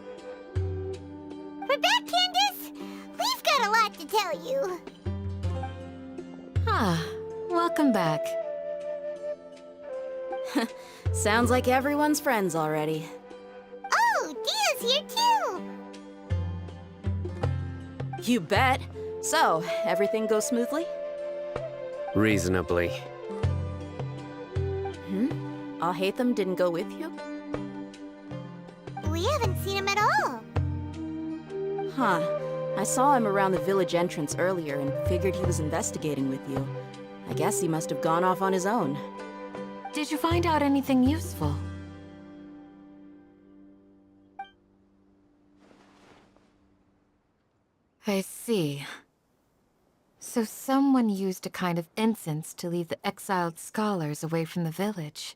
We're back, Candace! We've got a lot to tell you. Ah, welcome back. Sounds like everyone's friends already. Oh, Dia's here too! You bet. So, everything goes smoothly? Reasonably. Alhaitham didn't go with you? We haven't seen him at all. Huh. I saw him around the village entrance earlier and figured he was investigating with you. I guess he must have gone off on his own. Did you find out anything useful? I see. So someone used a kind of incense to lead the exiled scholars away from the village.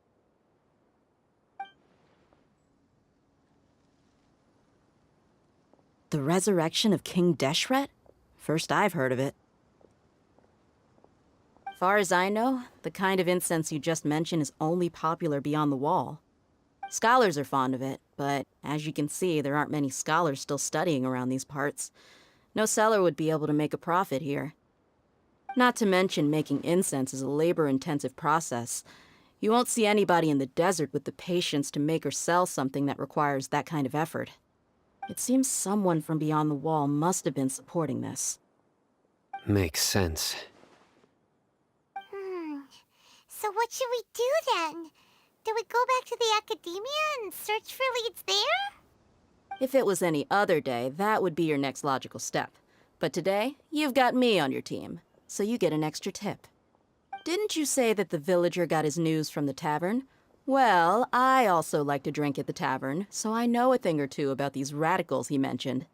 The resurrection of King Deshret? First I've heard of it. Far as I know, the kind of incense you just mentioned is only popular beyond the wall. Scholars are fond of it, but as you can see, there aren't many scholars still studying around these parts. No seller would be able to make a profit here. Not to mention making incense is a labor-intensive process. You won't see anybody in the desert with the patience to make or sell something that requires that kind of effort. It seems someone from beyond the wall must have been supporting this. Makes sense. So what should we do then? Do we go back to the academia and search for leads there? If it was any other day, that would be your next logical step. But today, you've got me on your team, so you get an extra tip. Didn't you say that the villager got his news from the tavern? Well, I also like to drink at the tavern, so I know a thing or two about these radicals he mentioned.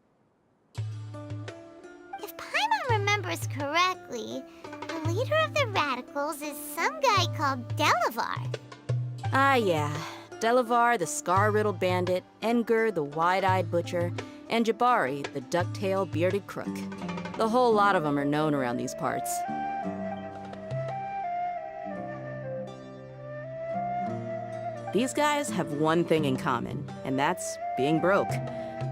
If Paimon remembers correctly, the leader of the radicals is some guy called Delavar. Ah, yeah. Delavar, the scar-riddled bandit, Engur, the wide-eyed butcher, and Jabari, the duck-tailed bearded crook. The whole lot of them are known around these parts. These guys have one thing in common, and that's being broke.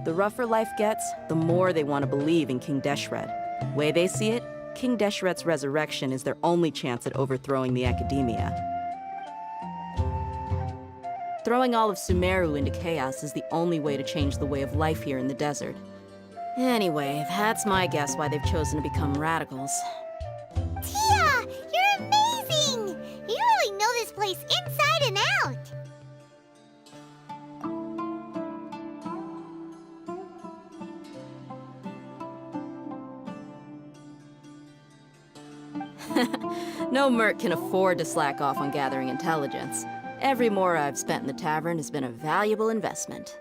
The rougher life gets, the more they want to believe in King Deshret. Way they see it, King Deshret's resurrection is their only chance at overthrowing the Academia. Throwing all of Sumeru into chaos is the only way to change the way of life here in the desert. Anyway, that's my guess why they've chosen to become radicals. Tia, you're amazing! You really know this place inside and out. No merc can afford to slack off on gathering intelligence. Every mora I've spent in the tavern has been a valuable investment.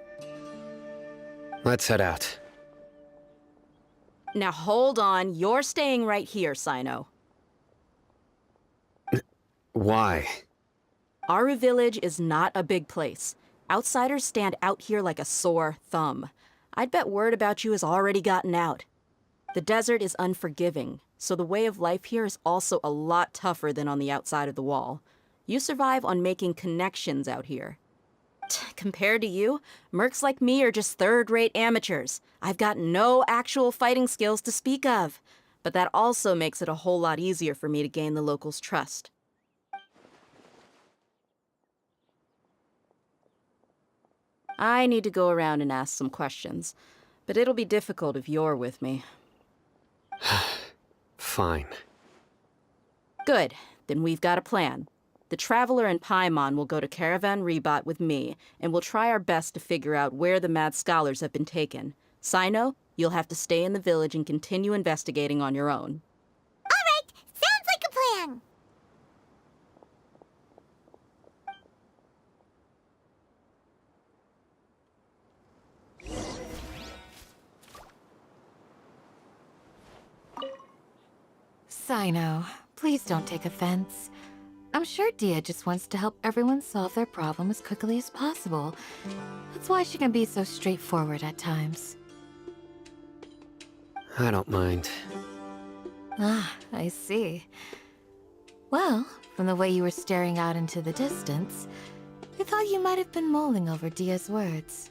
Let's head out. Now hold on, you're staying right here, Sino. Why? Aru Village is not a big place. Outsiders stand out here like a sore thumb. I'd bet word about you has already gotten out. The desert is unforgiving, so the way of life here is also a lot tougher than on the outside of the wall. You survive on making connections out here. Compared to you, mercs like me are just third-rate amateurs. I've got no actual fighting skills to speak of. But that also makes it a whole lot easier for me to gain the locals' trust. I need to go around and ask some questions, but it'll be difficult if you're with me. Fine. Good. Then we've got a plan. The Traveler and Paimon will go to Caravan Rebat with me, and we'll try our best to figure out where the Mad Scholars have been taken. Sino, you'll have to stay in the village and continue investigating on your own. All right, sounds like a plan. Sino, please don't take offense. I'm sure Dia just wants to help everyone solve their problem as quickly as possible. That's why she can be so straightforward at times. I don't mind. Ah, I see. Well, from the way you were staring out into the distance, I thought you might have been mulling over Dia's words.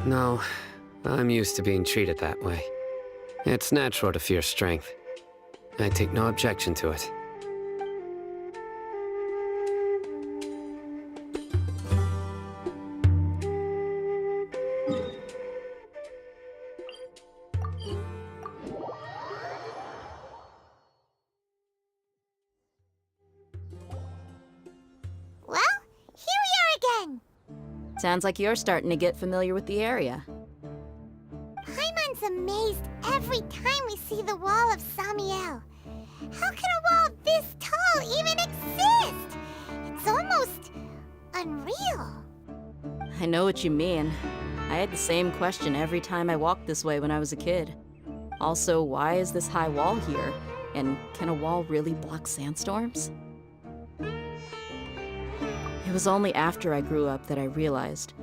No, I'm used to being treated that way. It's natural to fear strength. I take no objection to it. Well, here we are again. Sounds like you're starting to get familiar with the area. Paimon's amazed every time we see the wall of Samiel. How can a wall this tall even exist? It's almost unreal. I know what you mean. I had the same question every time I walked this way when I was a kid. Also, why is this high wall here? And can a wall really block sandstorms? It was only after I grew up that I realized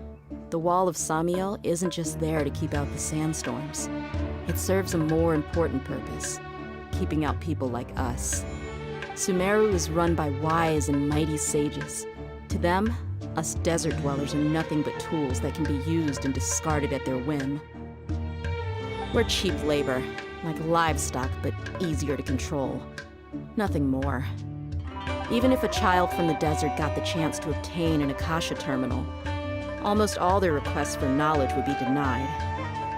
the wall of Samiel isn't just there to keep out the sandstorms. It serves a more important purpose, keeping out people like us. Sumeru is run by wise and mighty sages. To them, us desert dwellers are nothing but tools that can be used and discarded at their whim. We're cheap labor, like livestock, but easier to control. Nothing more. Even if a child from the desert got the chance to obtain an Akasha terminal, almost all their requests for knowledge would be denied.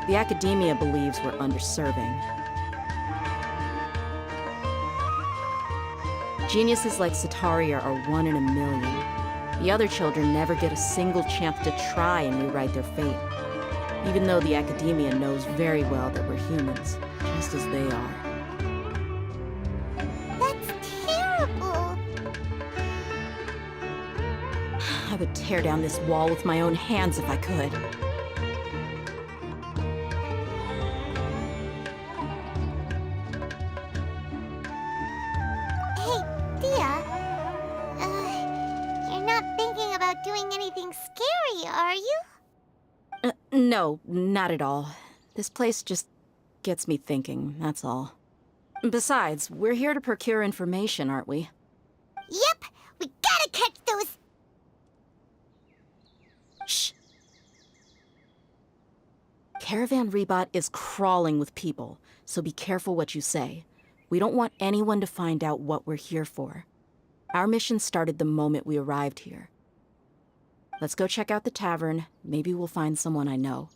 The Academia believes we're underserving. Geniuses like Sataria are 1 in a million. The other children never get a single chance to try and rewrite their fate, even though the Academia knows very well that we're humans, just as they are. That's terrible. I would tear down this wall with my own hands if I could. Hey, Dia. You're not thinking about doing anything scary, are you? No, not at all. This place just Gets me thinking, that's all. Besides, we're here to procure information, aren't we? Yep, we gotta catch those. Shh. Caravan Rebot is crawling with people, so be careful what you say. We don't want anyone to find out what we're here for. Our mission started the moment we arrived here. Let's go check out the tavern. Maybe we'll find someone I know.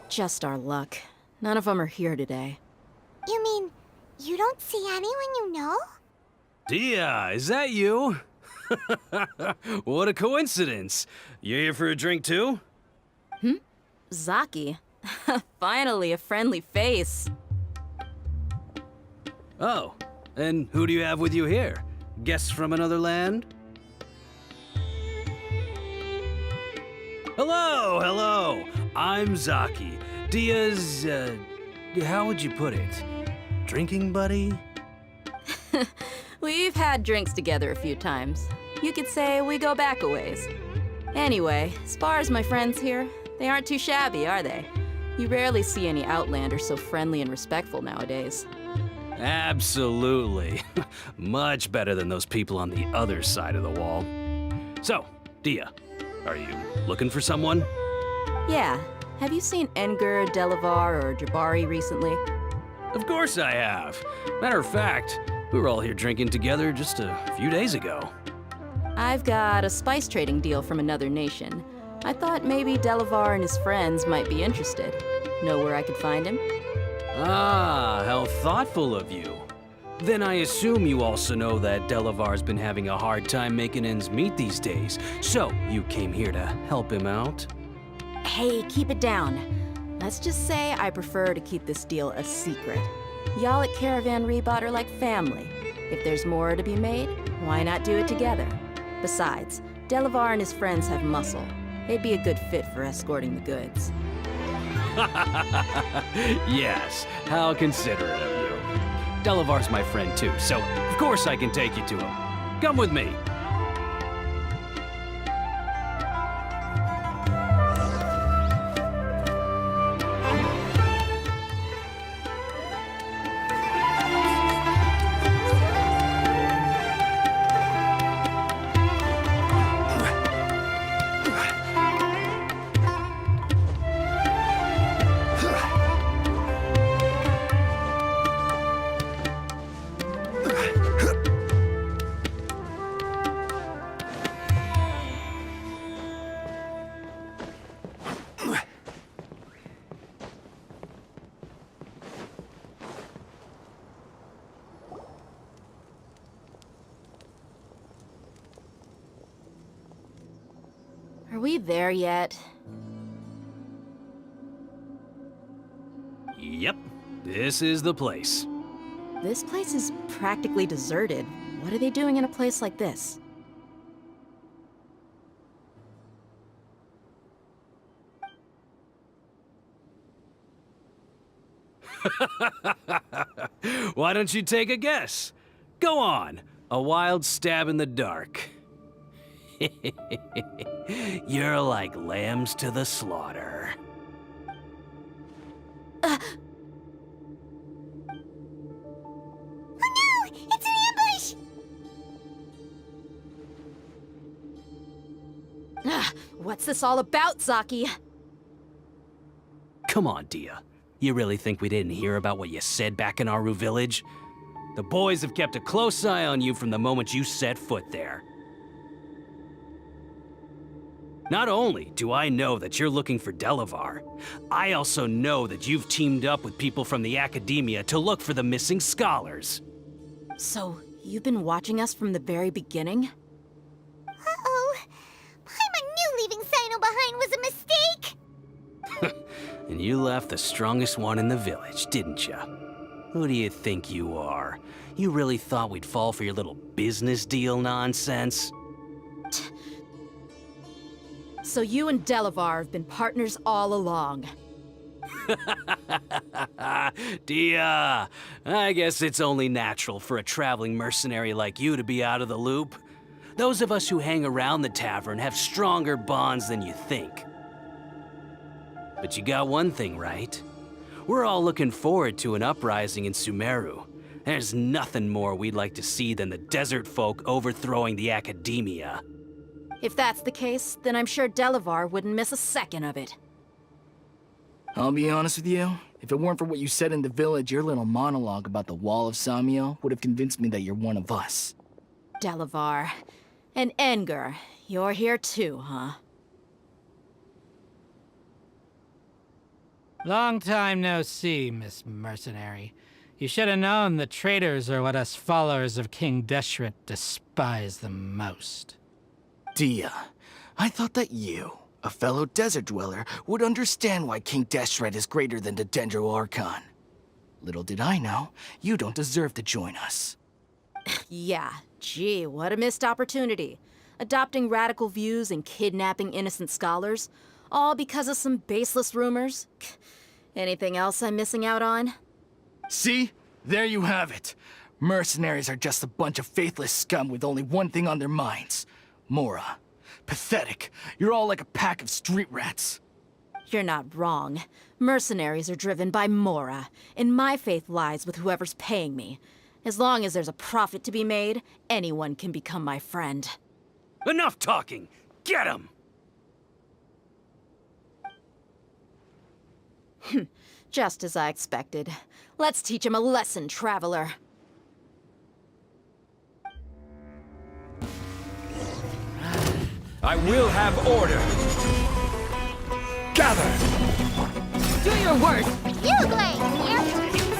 Just our luck. None of them are here today. You mean, you don't see anyone you know? Dia, is that you? What a coincidence. You here for a drink too? Zaki. Finally, a friendly face. Oh, and who do you have with you here? Guests from another land? Hello, hello. I'm Zaki. Dia's, how would you put it? Drinking buddy? We've had drinks together a few times. You could say we go back a ways. Anyway, as far as my friends here, they aren't too shabby, are they? You rarely see any Outlanders so friendly and respectful nowadays. Absolutely. Much better than those people on the other side of the wall. So, Dia, are you looking for someone? Yeah. Have you seen Enger, Delavar, or Jabari recently? Of course I have. Matter of fact, we were all here drinking together just a few days ago. I've got a spice trading deal from another nation. I thought maybe Delavar and his friends might be interested. Know where I could find him? Ah, how thoughtful of you. Then I assume you also know that Delavar's been having a hard time making ends meet these days, so you came here to help him out? Hey, keep it down. Let's just say I prefer to keep this deal a secret. Y'all at Caravan Rebot are like family. If there's more to be made, why not do it together? Besides, Delavar and his friends have muscle. They'd be a good fit for escorting the goods. Yes, how considerate of you. Delavar's my friend too, so of course I can take you to him. Come with me. Are we there yet? Yep, this is the place. This place is practically deserted. What are they doing in a place like this? Why don't you take a guess? Go on, a wild stab in the dark. You're like lambs to the slaughter. Oh no! It's an ambush! What's this all about, Zaki? Come on, Dia. You really think we didn't hear about what you said back in Aru village? The boys have kept a close eye on you from the moment you set foot there. Not only do I know that you're looking for Delavar, I also know that you've teamed up with people from the Academia to look for the missing scholars. So, you've been watching us from the very beginning? Uh-oh. Paimon knew leaving Sino behind was a mistake! And you left the strongest one in the village, didn't you? Who do you think you are? You really thought we'd fall for your little business deal nonsense? So you and Delavar have been partners all along. Dia, I guess it's only natural for a traveling mercenary like you to be out of the loop. Those of us who hang around the tavern have stronger bonds than you think. But you got one thing right. We're all looking forward to an uprising in Sumeru. There's nothing more we'd like to see than the desert folk overthrowing the Academia. If that's the case, then I'm sure Delavar wouldn't miss a second of it. I'll be honest with you. If it weren't for what you said in the village, your little monologue about the Wall of Samiel would have convinced me that you're one of us. Delavar. And Engar, you're here too, huh? Long time no see, Miss Mercenary. You should have known the traitors are what us followers of King Deshret despise the most. Dia, I thought that you, a fellow desert dweller, would understand why King Deshret is greater than the Dendro Archon. Little did I know, you don't deserve to join us. Yeah, gee, what a missed opportunity. Adopting radical views and kidnapping innocent scholars, all because of some baseless rumors. Anything else I'm missing out on? See? There you have it. Mercenaries are just a bunch of faithless scum with only one thing on their minds. Mora. Pathetic. You're all like a pack of street rats. You're not wrong. Mercenaries are driven by Mora, and my faith lies with whoever's paying me. As long as there's a profit to be made, anyone can become my friend. Enough talking! Get him! Just as I expected. Let's teach him a lesson, traveler. I will have order. Gather! Do your worst! You, Glade, here!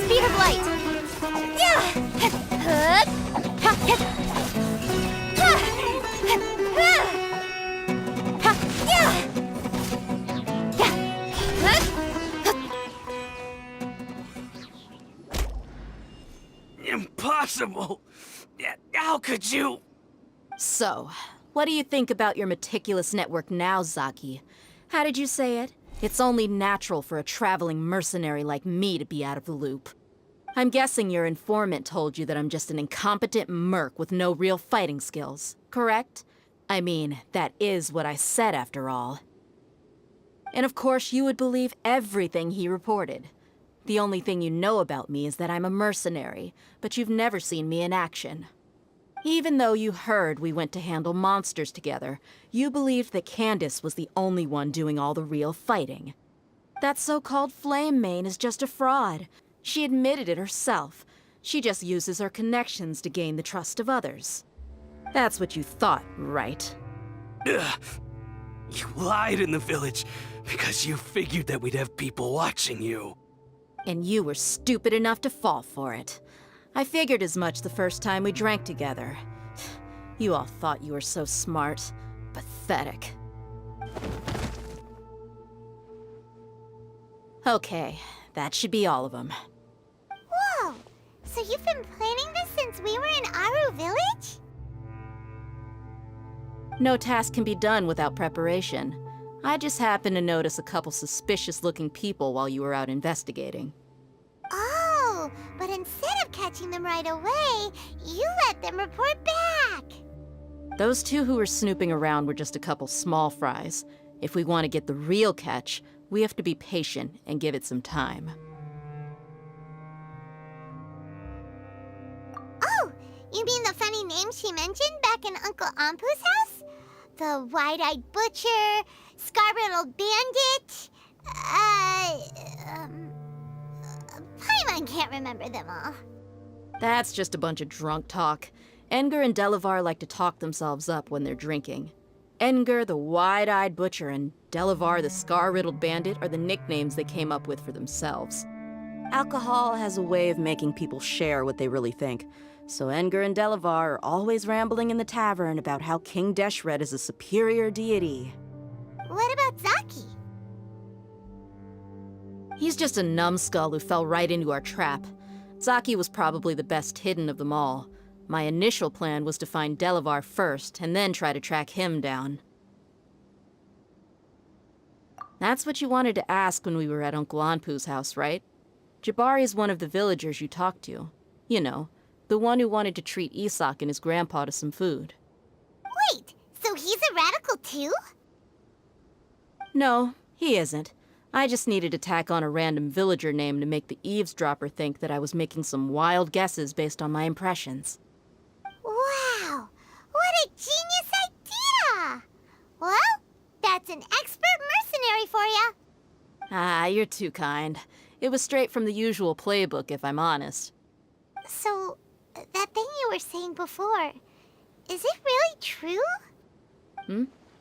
Speed of light! Yeah! Impossible! How could you? So, what do you think about your meticulous network now, Zaki? How did you say it? It's only natural for a traveling mercenary like me to be out of the loop. I'm guessing your informant told you that I'm just an incompetent merc with no real fighting skills, correct? I mean, that is what I said after all. And of course you would believe everything he reported. The only thing you know about me is that I'm a mercenary, but you've never seen me in action. Even though you heard we went to handle monsters together, you believed that Candace was the only one doing all the real fighting. That so-called Flame Mane is just a fraud. She admitted it herself. She just uses her connections to gain the trust of others. That's what you thought, right? Ugh. You lied in the village because you figured that we'd have people watching you. And you were stupid enough to fall for it. I figured as much the first time we drank together. You all thought you were so smart. Pathetic. Okay, that should be all of them. Whoa! So you've been planning this since we were in Aru Village? No task can be done without preparation. I just happened to notice a couple suspicious-looking people while you were out investigating. Oh, but instead of catching them right away, you let them report back. Those two who were snooping around were just a couple small fries. If we want to get the real catch, we have to be patient and give it some time. Oh, you mean the funny name she mentioned back in Uncle Ampu's house? The wide-eyed butcher, scar-riddled bandit, Paimon can't remember them all. That's just a bunch of drunk talk. Engar and Delavar like to talk themselves up when they're drinking. Engar, the wide-eyed butcher, and Delavar, the scar-riddled bandit, are the nicknames they came up with for themselves. Alcohol has a way of making people share what they really think. So Engar and Delavar are always rambling in the tavern about how King Deshret is a superior deity. What about Zaki? He's just a numbskull who fell right into our trap. Zaki was probably the best hidden of them all. My initial plan was to find Delavar first, and then try to track him down. That's what you wanted to ask when we were at Uncle Anpu's house, right? Jabari is one of the villagers you talked to. You know, the one who wanted to treat Isak and his grandpa to some food. Wait, so he's a radical too? No, he isn't. I just needed to tack on a random villager name to make the eavesdropper think that I was making some wild guesses based on my impressions. Wow, what a genius idea! Well, that's an expert mercenary for you. Ah, you're too kind. It was straight from the usual playbook, if I'm honest. So, that thing you were saying before, is it really true?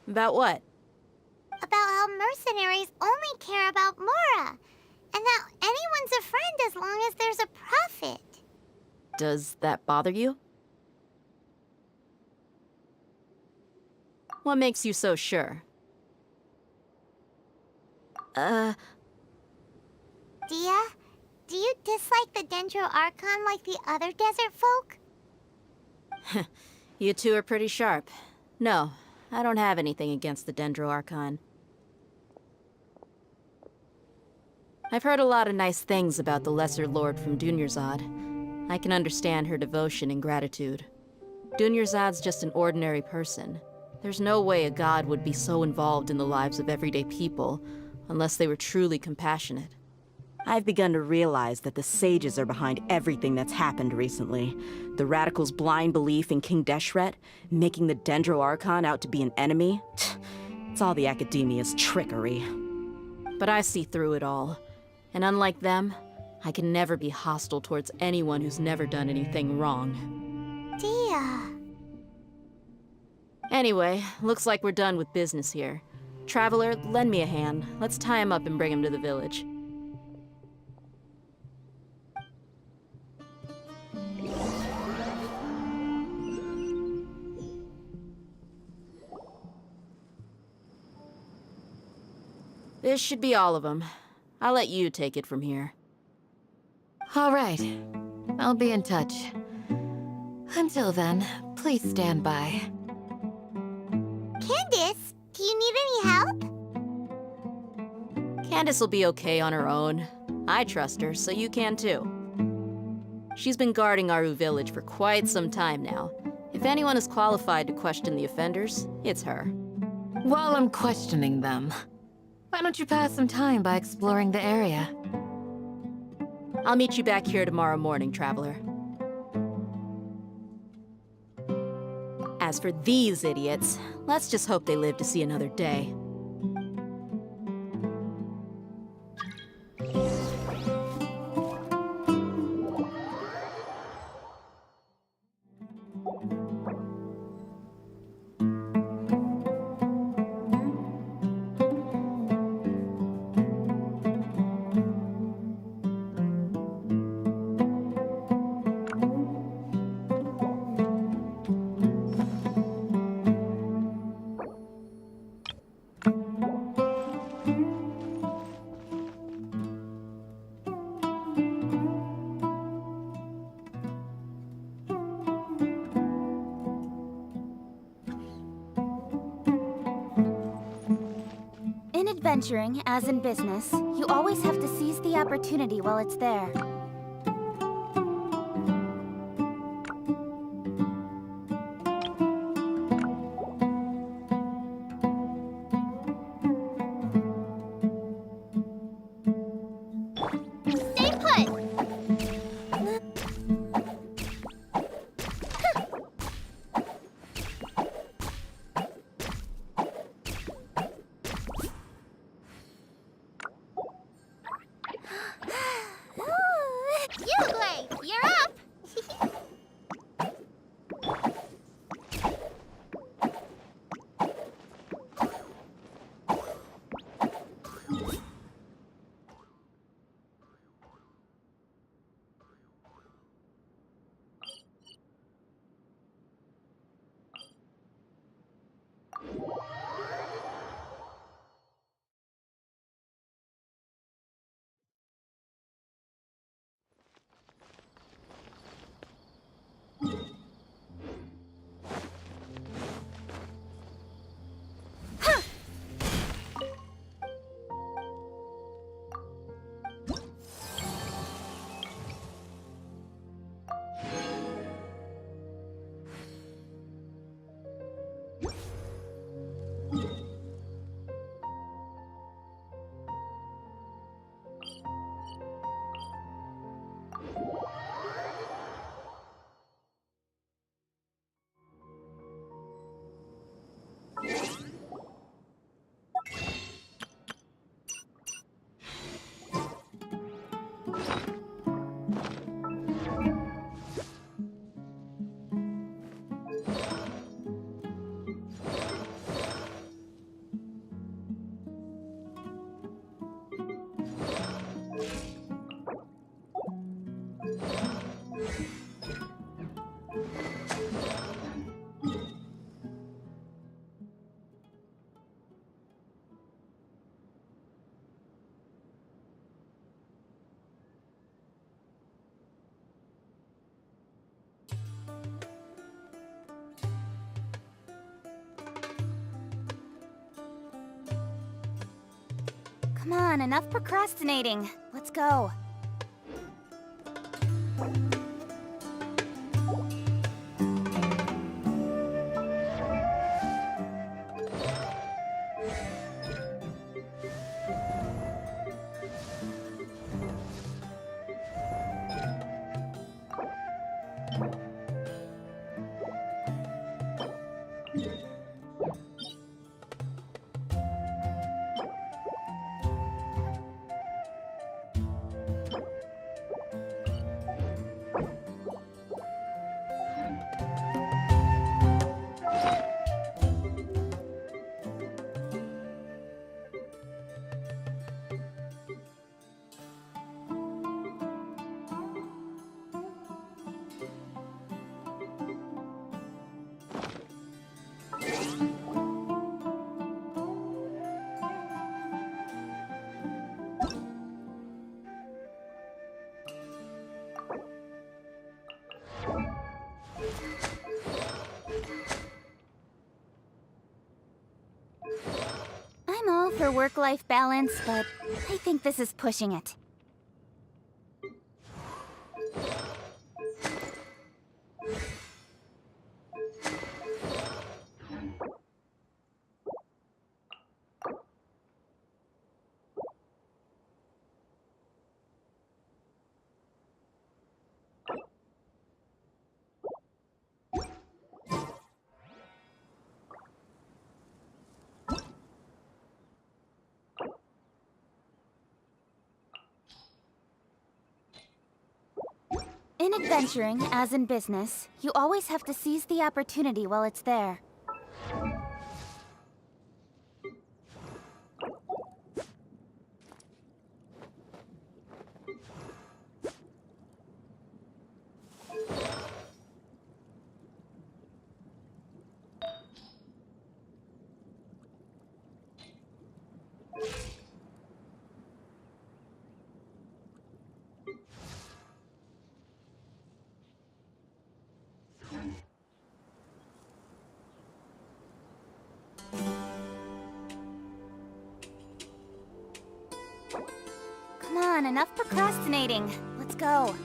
About what? About how mercenaries only care about Mora, and that anyone's a friend as long as there's a profit. Does that bother you? What makes you so sure? Dia, do you dislike the Dendro Archon like the other desert folk? You two are pretty sharp. No, I don't have anything against the Dendro Archon. I've heard a lot of nice things about the Lesser Lord from Dunyarzad. I can understand her devotion and gratitude. Dunyarzad's just an ordinary person. There's no way a god would be so involved in the lives of everyday people unless they were truly compassionate. I've begun to realize that the sages are behind everything that's happened recently. The radicals' blind belief in King Deshret, making the Dendro Archon out to be an enemy. It's all the Academia's trickery. But I see through it all. And unlike them, I can never be hostile towards anyone who's never done anything wrong. Dia. Anyway, looks like we're done with business here. Traveler, lend me a hand. Let's tie him up and bring him to the village. This should be all of them. I'll let you take it from here. All right. I'll be in touch. Until then, please stand by. Candace, do you need any help? Candace will be okay on her own. I trust her, so you can too. She's been guarding Aru village for quite some time now. If anyone is qualified to question the offenders, it's her. While I'm questioning them, why don't you pass some time by exploring the area? I'll meet you back here tomorrow morning, Traveler. As for these idiots, let's just hope they live to see another day. In adventuring, as in business, you always have to seize the opportunity while it's there. Stay put! Come on, enough procrastinating. Let's go. I'm all for work-life balance, but I think this is pushing it. In adventuring, as in business, you always have to seize the opportunity while it's there. Come on, enough procrastinating. Let's go.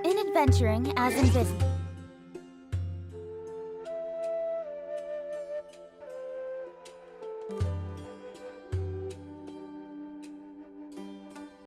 In adventuring, as in business.